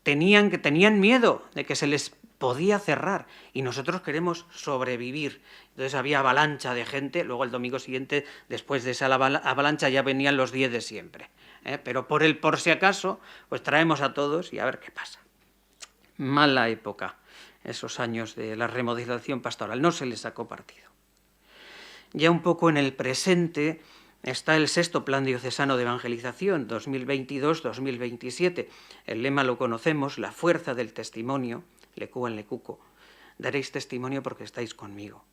Tenían miedo de que se les podía cerrar y nosotros queremos sobrevivir. Entonces había avalancha de gente, luego el domingo siguiente, después de esa avalancha, ya venían los 10 de siempre. Pero por si acaso, pues traemos a todos y a ver qué pasa. Mala época, esos años de la remodelación pastoral, no se les sacó partido. Ya un poco en el presente está el 6º Plan Diocesano de Evangelización, 2022-2027. El lema lo conocemos, la fuerza del testimonio, lecu en lecuco, daréis testimonio porque estáis conmigo,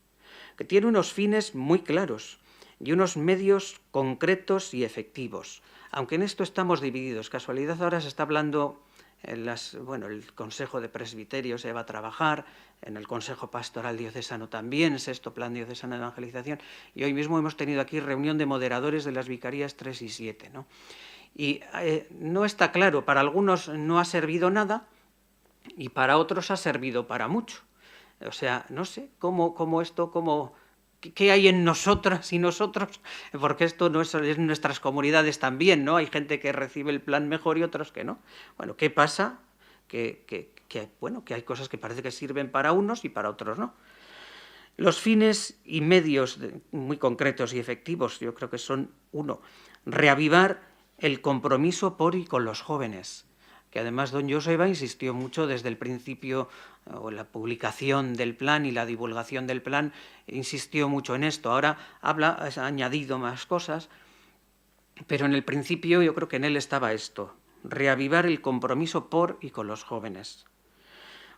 que tiene unos fines muy claros y unos medios concretos y efectivos, aunque en esto estamos divididos. Casualidad, ahora se está hablando, el Consejo de Presbiterios se va a trabajar, en el Consejo Pastoral Diocesano también, 6º Plan Diocesano de Evangelización, y hoy mismo hemos tenido aquí reunión de moderadores de las vicarías 3 y 7, ¿no? Y no está claro, para algunos no ha servido nada y para otros ha servido para mucho. O sea, no sé qué hay en nosotras y nosotros, porque esto no es en nuestras comunidades también, ¿no? Hay gente que recibe el plan mejor y otros que no. Bueno, ¿qué pasa? Que hay cosas que parece que sirven para unos y para otros no. Los fines y medios muy concretos y efectivos, yo creo que son: 1, reavivar el compromiso por y con los jóvenes, que además don Joseba insistió mucho desde el principio, o la publicación del plan y la divulgación del plan, insistió mucho en esto. Ahora ha añadido más cosas, pero en el principio yo creo que en él estaba esto: reavivar el compromiso por y con los jóvenes.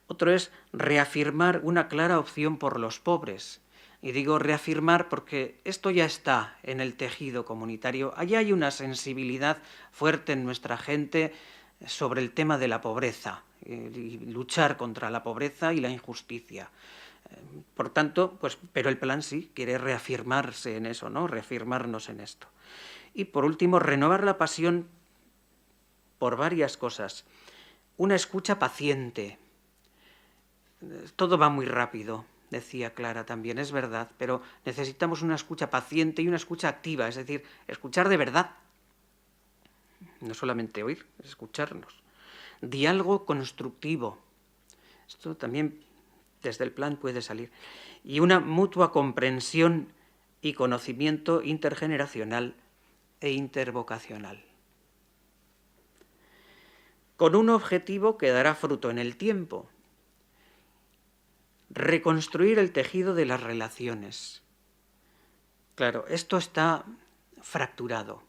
Otro es reafirmar una clara opción por los pobres. Y digo reafirmar porque esto ya está en el tejido comunitario. Allá hay una sensibilidad fuerte en nuestra gente sobre el tema de la pobreza, y luchar contra la pobreza y la injusticia. Por tanto, pero el plan sí quiere reafirmarse en eso, ¿no? Reafirmarnos en esto. Y por último, renovar la pasión por varias cosas. Una escucha paciente. Todo va muy rápido, decía Clara también, es verdad, pero necesitamos una escucha paciente y una escucha activa, es decir, escuchar de verdad. No solamente oír, es escucharnos. Diálogo constructivo. Esto también desde el plan puede salir. Y una mutua comprensión y conocimiento intergeneracional e intervocacional. Con un objetivo que dará fruto en el tiempo: reconstruir el tejido de las relaciones. Claro, esto está fracturado.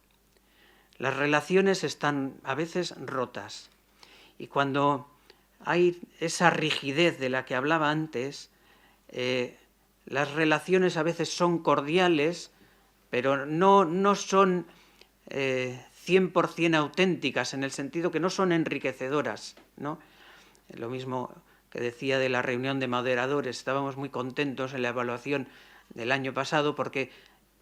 Las relaciones están a veces rotas, y cuando hay esa rigidez de la que hablaba antes, las relaciones a veces son cordiales, pero no son 100% auténticas, en el sentido que no son enriquecedoras, ¿no? Lo mismo que decía de la reunión de moderadores, estábamos muy contentos en la evaluación del año pasado porque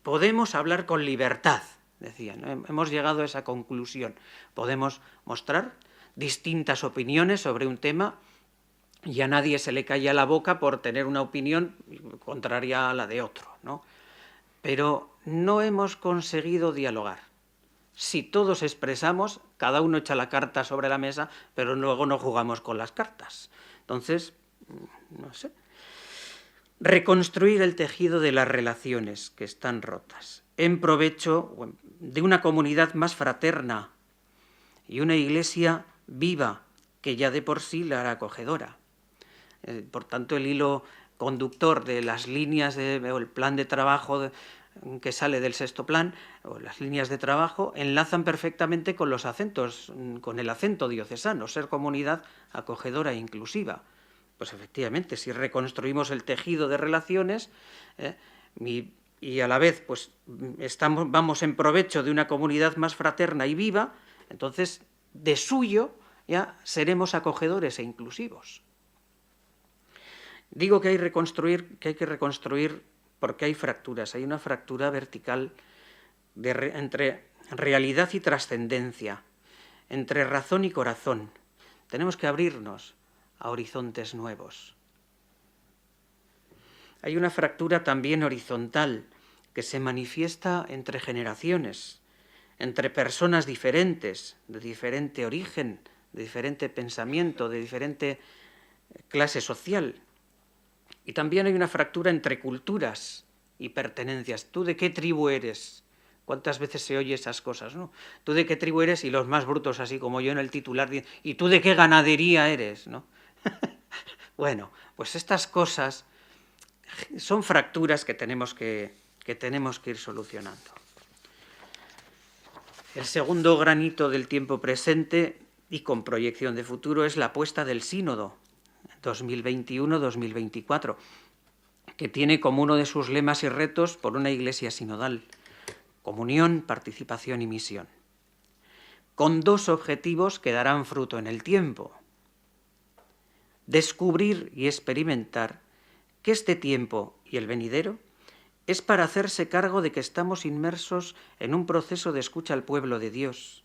podemos hablar con libertad, decían, ¿no? Hemos llegado a esa conclusión. Podemos mostrar distintas opiniones sobre un tema y a nadie se le calla la boca por tener una opinión contraria a la de otro, ¿no? Pero no hemos conseguido dialogar. Si todos expresamos, cada uno echa la carta sobre la mesa, pero luego no jugamos con las cartas. Entonces, no sé. reconstruir el tejido de las relaciones que están rotas, en provecho de una comunidad más fraterna y una iglesia viva, que ya de por sí la era acogedora. Por tanto, el hilo conductor de las líneas o el plan de trabajo que sale del sexto plan, o las líneas de trabajo, enlazan perfectamente con los acentos, con el acento diocesano, ser comunidad acogedora e inclusiva. Pues efectivamente, si reconstruimos el tejido de relaciones y a la vez pues vamos en provecho de una comunidad más fraterna y viva, entonces de suyo ya seremos acogedores e inclusivos. Digo que hay que reconstruir porque hay fracturas, hay una fractura vertical entre realidad y trascendencia, entre razón y corazón. Tenemos que abrirnos a horizontes nuevos. Hay una fractura también horizontal que se manifiesta entre generaciones, entre personas diferentes, de diferente origen, de diferente pensamiento, de diferente clase social. Y también hay una fractura entre culturas y pertenencias. ¿Tú de qué tribu eres? ¿Cuántas veces se oye esas cosas, no? ¿Tú de qué tribu eres? Y los más brutos, así como yo en el titular, dicen, ¿y tú de qué ganadería eres? ¿No? Bueno, pues estas cosas son fracturas que tenemos que ir solucionando. El segundo granito del tiempo presente y con proyección de futuro es la apuesta del sínodo 2021-2024, que tiene como uno de sus lemas y retos por una iglesia sinodal: comunión, participación y misión, con dos objetivos que darán fruto en el tiempo: descubrir y experimentar que este tiempo y el venidero es para hacerse cargo de que estamos inmersos en un proceso de escucha al pueblo de Dios,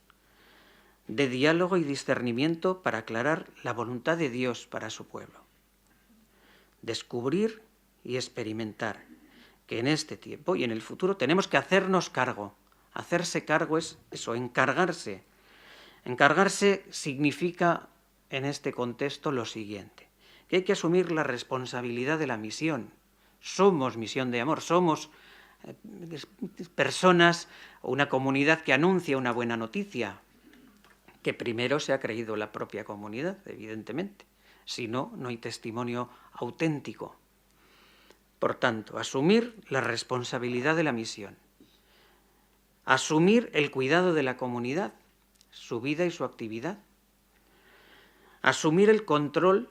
de diálogo y discernimiento para aclarar la voluntad de Dios para su pueblo. Descubrir y experimentar que en este tiempo y en el futuro tenemos que hacernos cargo. Hacerse cargo es eso, encargarse. Encargarse significa en este contexto lo siguiente: que hay que asumir la responsabilidad de la misión. Somos misión de amor, somos personas o una comunidad que anuncia una buena noticia, que primero se ha creído la propia comunidad, evidentemente. Si no, no hay testimonio auténtico. Por tanto, asumir la responsabilidad de la misión, asumir el cuidado de la comunidad, su vida y su actividad, asumir el control,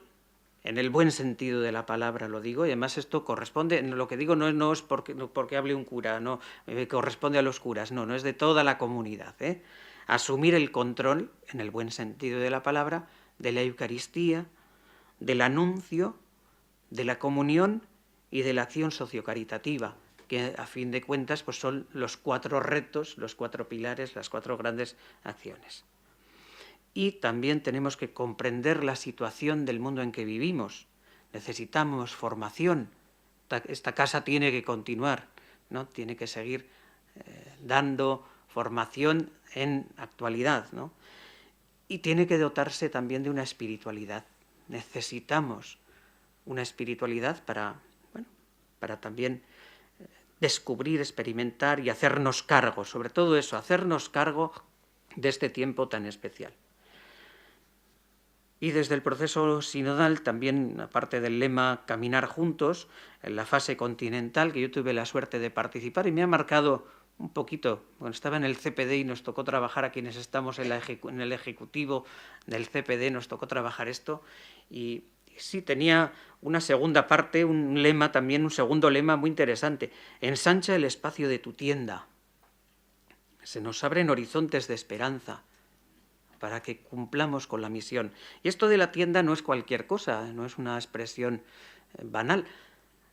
en el buen sentido de la palabra lo digo, y además esto corresponde, lo que digo no es porque hable un cura, no corresponde a los curas, no es de toda la comunidad. Asumir el control, en el buen sentido de la palabra, de la Eucaristía, del anuncio, de la comunión y de la acción sociocaritativa, que a fin de cuentas pues son los 4 retos, los 4 pilares, las 4 grandes acciones. Y también tenemos que comprender la situación del mundo en que vivimos. Necesitamos formación. Esta casa tiene que continuar, ¿no? Tiene que seguir dando formación en actualidad, ¿no? Y tiene que dotarse también de una espiritualidad. Necesitamos una espiritualidad para también descubrir, experimentar y hacernos cargo, sobre todo eso, hacernos cargo de este tiempo tan especial. Y desde el proceso sinodal también, aparte del lema Caminar juntos, en la fase continental, que yo tuve la suerte de participar y me ha marcado un poquito, cuando estaba en el CPD y nos tocó trabajar a quienes estamos en el ejecutivo del CPD, nos tocó trabajar esto, y sí tenía una segunda parte, un lema también, un segundo lema muy interesante: ensancha el espacio de tu tienda. Se nos abren horizontes de esperanza para que cumplamos con la misión. Y esto de la tienda no es cualquier cosa, no es una expresión banal.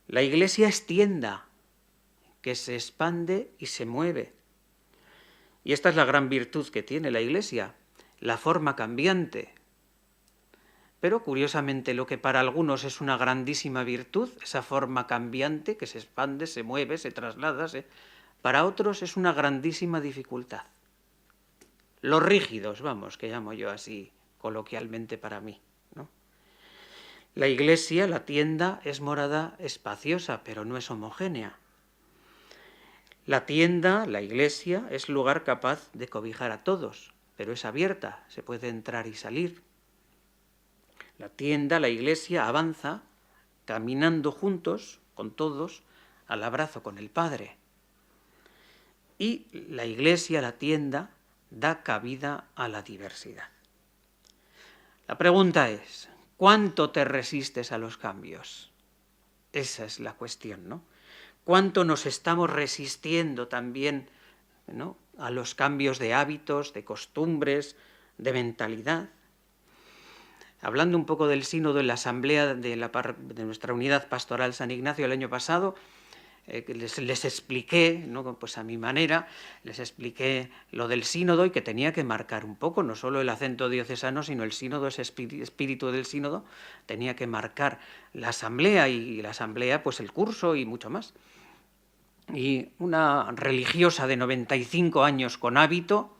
La Iglesia es tienda, que se expande y se mueve. Y esta es la gran virtud que tiene la Iglesia, la forma cambiante. Pero curiosamente lo que para algunos es una grandísima virtud, esa forma cambiante que se expande, se mueve, se traslada, para otros es una grandísima dificultad. Los rígidos, que llamo yo así coloquialmente para mí, ¿no? La iglesia, la tienda, es morada espaciosa, pero no es homogénea. La tienda, la iglesia, es lugar capaz de cobijar a todos, pero es abierta, se puede entrar y salir. La tienda, la iglesia, avanza caminando juntos, con todos, al abrazo con el Padre. Y la iglesia, la tienda, da cabida a la diversidad. La pregunta es, ¿cuánto te resistes a los cambios? Esa es la cuestión, ¿no? ¿Cuánto nos estamos resistiendo también, ¿no?, a los cambios de hábitos, de costumbres, de mentalidad? Hablando un poco del sínodo en la asamblea de nuestra unidad pastoral San Ignacio el año pasado, les expliqué, ¿no?, pues a mi manera, les expliqué lo del sínodo y que tenía que marcar un poco, no solo el acento diocesano, sino el sínodo, ese espíritu del sínodo, tenía que marcar la asamblea y la asamblea, pues el curso y mucho más. Y una religiosa de 95 años con hábito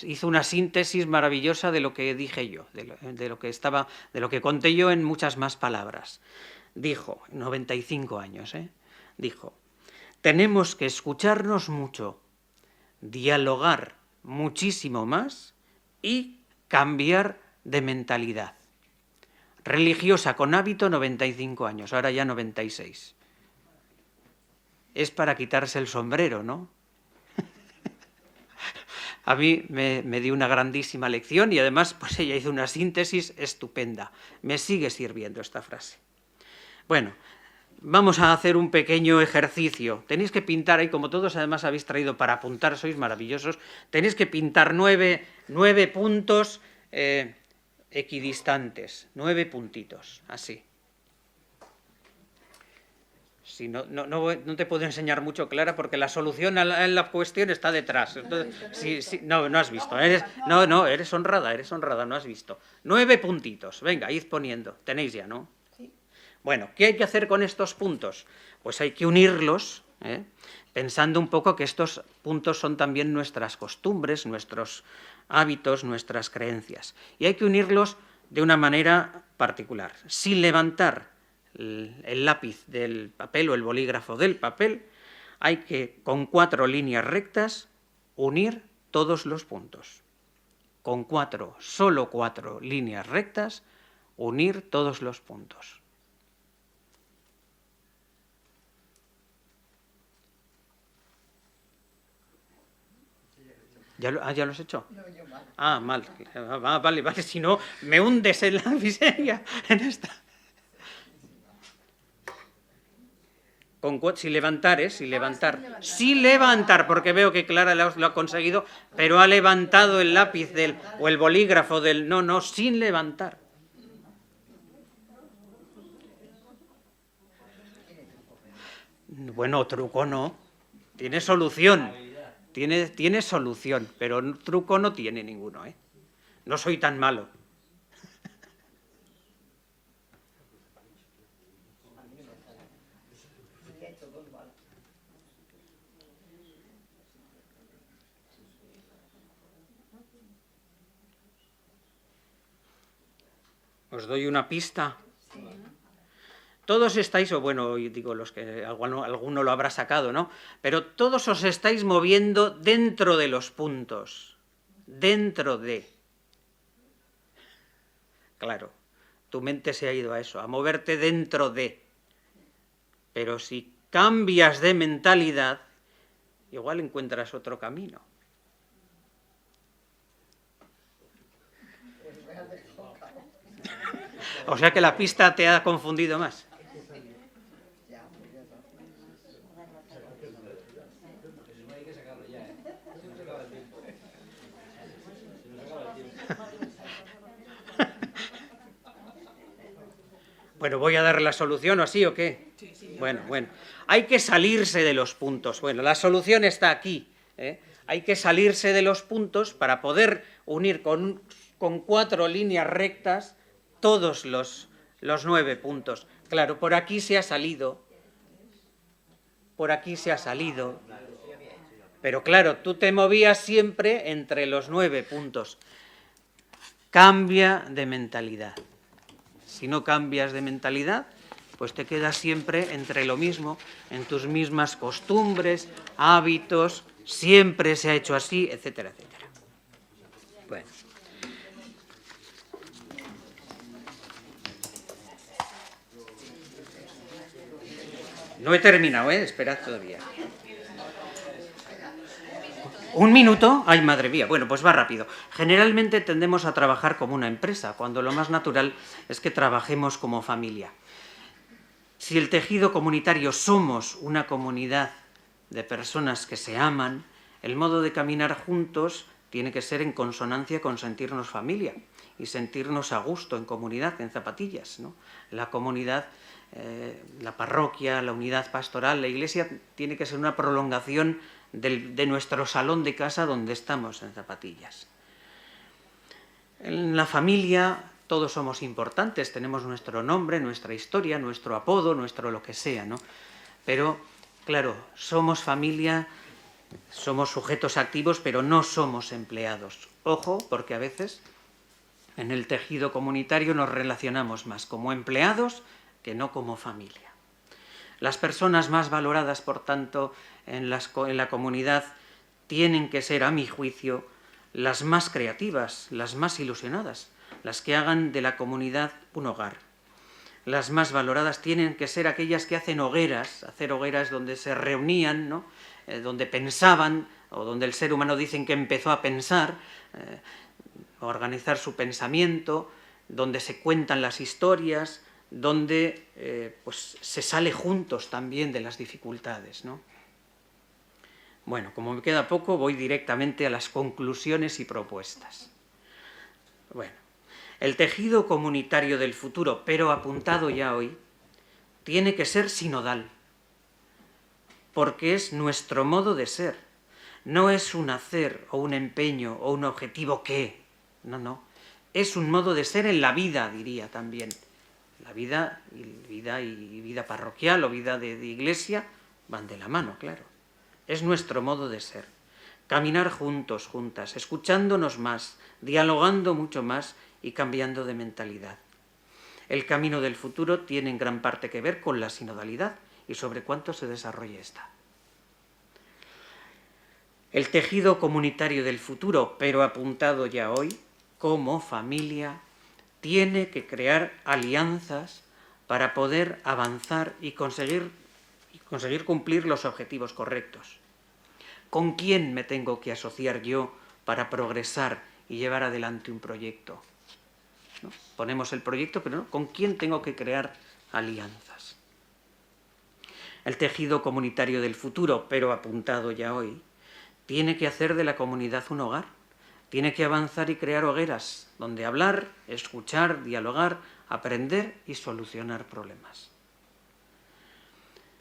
hizo una síntesis maravillosa de lo que dije yo, de lo que conté yo en muchas más palabras. Dijo, 95 años, dijo, tenemos que escucharnos mucho, dialogar muchísimo más y cambiar de mentalidad. Religiosa con hábito, 95 años, ahora ya 96. Es para quitarse el sombrero, ¿no? A mí me dio una grandísima lección y además pues ella hizo una síntesis estupenda. Me sigue sirviendo esta frase. Bueno, vamos a hacer un pequeño ejercicio. Tenéis que pintar ahí, como todos además habéis traído para apuntar, sois maravillosos, tenéis que pintar 9 puntos equidistantes, 9 puntitos, así. Si no te puedo enseñar mucho, Clara, porque la solución a la cuestión está detrás. Entonces, no has visto. Eres honrada, no has visto. 9 puntitos. Venga, id poniendo. Tenéis ya, ¿no? Sí. Bueno, ¿qué hay que hacer con estos puntos? Pues hay que unirlos, pensando un poco que estos puntos son también nuestras costumbres, nuestros hábitos, nuestras creencias. Y hay que unirlos de una manera particular, sin levantar el lápiz del papel o el bolígrafo del papel. Hay que, con 4 líneas rectas, unir todos los puntos. Con solo 4 líneas rectas, unir todos los puntos. ¿Ya lo has hecho? Mal. Vale, si no, me hundes en la miseria en esta. Sin levantar, porque veo que Clara lo ha conseguido, pero ha levantado el lápiz o el bolígrafo del... No, sin levantar. Bueno, truco no. Tiene solución. Tiene solución, pero truco no tiene ninguno, No soy tan malo. ¿Os doy una pista? Sí. Todos estáis, o bueno, digo los que alguno lo habrá sacado, ¿no? Pero todos os estáis moviendo dentro de los puntos. Dentro de. Claro, tu mente se ha ido a eso, a moverte dentro de. Pero si cambias de mentalidad, igual encuentras otro camino. O sea que la pista te ha confundido más. Bueno, ¿voy a dar la solución o así o qué? Sí. Bueno. Hay que salirse de los puntos. Bueno, la solución está aquí. Hay que salirse de los puntos para poder unir con 4 líneas rectas todos los 9 puntos. Claro, por aquí se ha salido. Pero claro, tú te movías siempre entre los 9 puntos. Cambia de mentalidad. Si no cambias de mentalidad, pues te quedas siempre entre lo mismo, en tus mismas costumbres, hábitos, siempre se ha hecho así, etcétera, etcétera. Bueno. No he terminado, esperad todavía. ¿Un minuto? ¡Ay, madre mía! Bueno, pues va rápido. Generalmente tendemos a trabajar como una empresa, cuando lo más natural es que trabajemos como familia. Si el tejido comunitario somos una comunidad de personas que se aman, el modo de caminar juntos tiene que ser en consonancia con sentirnos familia y sentirnos a gusto en comunidad, en zapatillas, ¿no? La comunidad, la parroquia, la unidad pastoral, la iglesia tiene que ser una prolongación de nuestro salón de casa donde estamos en zapatillas. En la familia todos somos importantes, tenemos nuestro nombre, nuestra historia, nuestro apodo, nuestro lo que sea, ¿no? Pero, claro, somos familia, somos sujetos activos, pero no somos empleados. Ojo, porque a veces en el tejido comunitario nos relacionamos más como empleados que no como familia. Las personas más valoradas, por tanto, en la comunidad tienen que ser, a mi juicio, las más creativas, las más ilusionadas, las que hagan de la comunidad un hogar. Las más valoradas tienen que ser aquellas que hacen hogueras, hacer hogueras donde se reunían, ¿no? Donde pensaban, o donde el ser humano dicen que empezó a pensar, organizar su pensamiento, donde se cuentan las historias, donde pues se sale juntos también de las dificultades, ¿no? Bueno, como me queda poco, voy directamente a las conclusiones y propuestas. Bueno, el tejido comunitario del futuro, pero apuntado ya hoy, tiene que ser sinodal, porque es nuestro modo de ser. No es un hacer o un empeño o un objetivo que, no. Es un modo de ser en la vida, diría también. La vida parroquial o vida de iglesia van de la mano, claro. Es nuestro modo de ser. Caminar juntos, juntas, escuchándonos más, dialogando mucho más y cambiando de mentalidad. El camino del futuro tiene en gran parte que ver con la sinodalidad y sobre cuánto se desarrolle esta. El tejido comunitario del futuro, pero apuntado ya hoy, como familia, tiene que crear alianzas para poder avanzar y conseguir cumplir los objetivos correctos. ¿Con quién me tengo que asociar yo para progresar y llevar adelante un proyecto? ¿No? Ponemos el proyecto, pero ¿no? ¿Con quién tengo que crear alianzas? El tejido comunitario del futuro, pero apuntado ya hoy, tiene que hacer de la comunidad un hogar. Tiene que avanzar y crear hogueras donde hablar, escuchar, dialogar, aprender y solucionar problemas.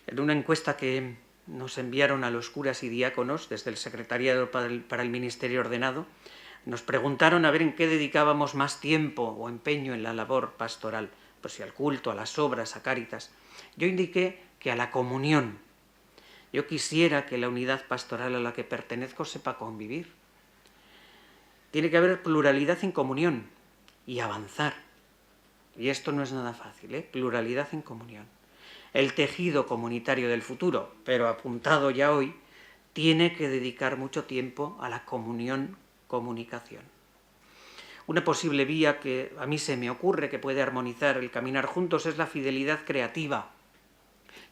En una encuesta que nos enviaron a los curas y diáconos desde el Secretariado para el Ministerio Ordenado, nos preguntaron a ver en qué dedicábamos más tiempo o empeño en la labor pastoral, pues si al culto, a las obras, a Cáritas. Yo indiqué que a la comunión. Yo quisiera que la unidad pastoral a la que pertenezco sepa convivir. Tiene que haber pluralidad en comunión y avanzar. Y esto no es nada fácil, pluralidad en comunión. El tejido comunitario del futuro, pero apuntado ya hoy, tiene que dedicar mucho tiempo a la comunicación. Una posible vía que a mí se me ocurre que puede armonizar el caminar juntos es la fidelidad creativa,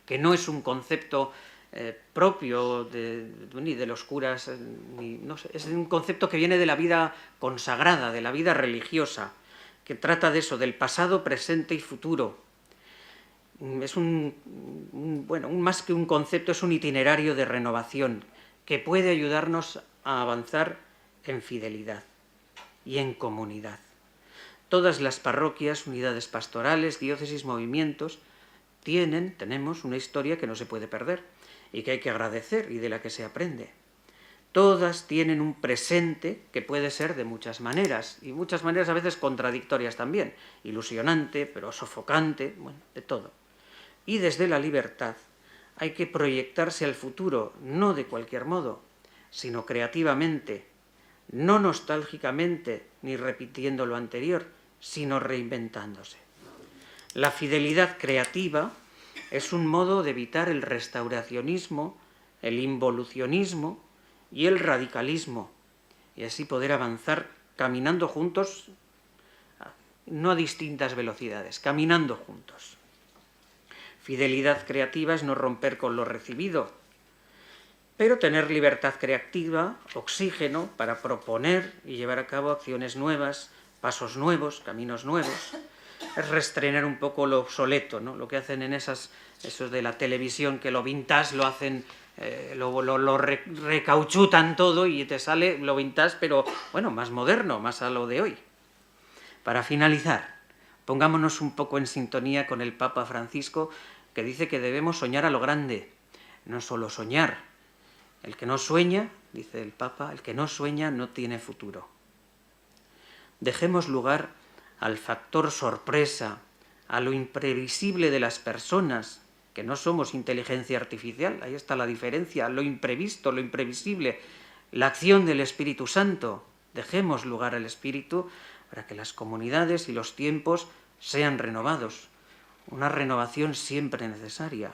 que no es un concepto propio ni de los curas, no sé, es un concepto que viene de la vida consagrada, de la vida religiosa, que trata de eso, del pasado, presente y futuro. Es más que un concepto, es un itinerario de renovación que puede ayudarnos a avanzar en fidelidad y en comunidad. Todas las parroquias, unidades pastorales, diócesis, movimientos, tenemos una historia que no se puede perder y que hay que agradecer y de la que se aprende. Todas tienen un presente que puede ser de muchas maneras, y muchas maneras a veces contradictorias también, ilusionante, pero sofocante, de todo. Y desde la libertad hay que proyectarse al futuro, no de cualquier modo, sino creativamente, no nostálgicamente ni repitiendo lo anterior, sino reinventándose. La fidelidad creativa es un modo de evitar el restauracionismo, el involucionismo y el radicalismo, y así poder avanzar caminando juntos, no a distintas velocidades, caminando juntos. Fidelidad creativa es no romper con lo recibido, pero tener libertad creativa, oxígeno para proponer y llevar a cabo acciones nuevas, pasos nuevos, caminos nuevos. Es restrenar un poco lo obsoleto, ¿no? Lo que hacen en esos de la televisión, que lo vintage lo hacen, recauchutan todo y te sale lo vintage, pero bueno, más moderno, más a lo de hoy. Para finalizar, pongámonos un poco en sintonía con el Papa Francisco, que dice que debemos soñar a lo grande, no solo soñar. El que no sueña, dice el Papa, el que no sueña no tiene futuro. Dejemos lugar al factor sorpresa, a lo imprevisible de las personas, que no somos inteligencia artificial, ahí está la diferencia, lo imprevisto, lo imprevisible, la acción del Espíritu Santo. Dejemos lugar al Espíritu para que las comunidades y los tiempos sean renovados. Una renovación siempre necesaria.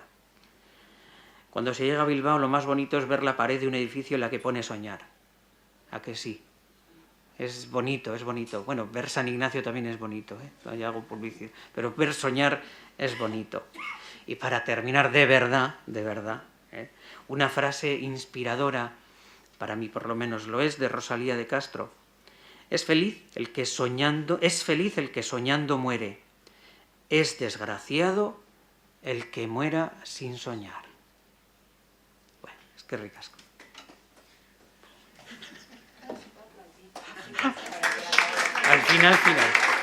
Cuando se llega a Bilbao, lo más bonito es ver la pared de un edificio en la que pone soñar. ¿A que sí? Es bonito, es bonito. Bueno, ver San Ignacio también es bonito, ¿eh? Ya hago publicidad. Pero ver soñar es bonito. Y para terminar, de verdad, una frase inspiradora, para mí por lo menos lo es, de Rosalía de Castro. Es feliz el que soñando muere. Es desgraciado el que muera sin soñar. Bueno, es que ricasco. Al final.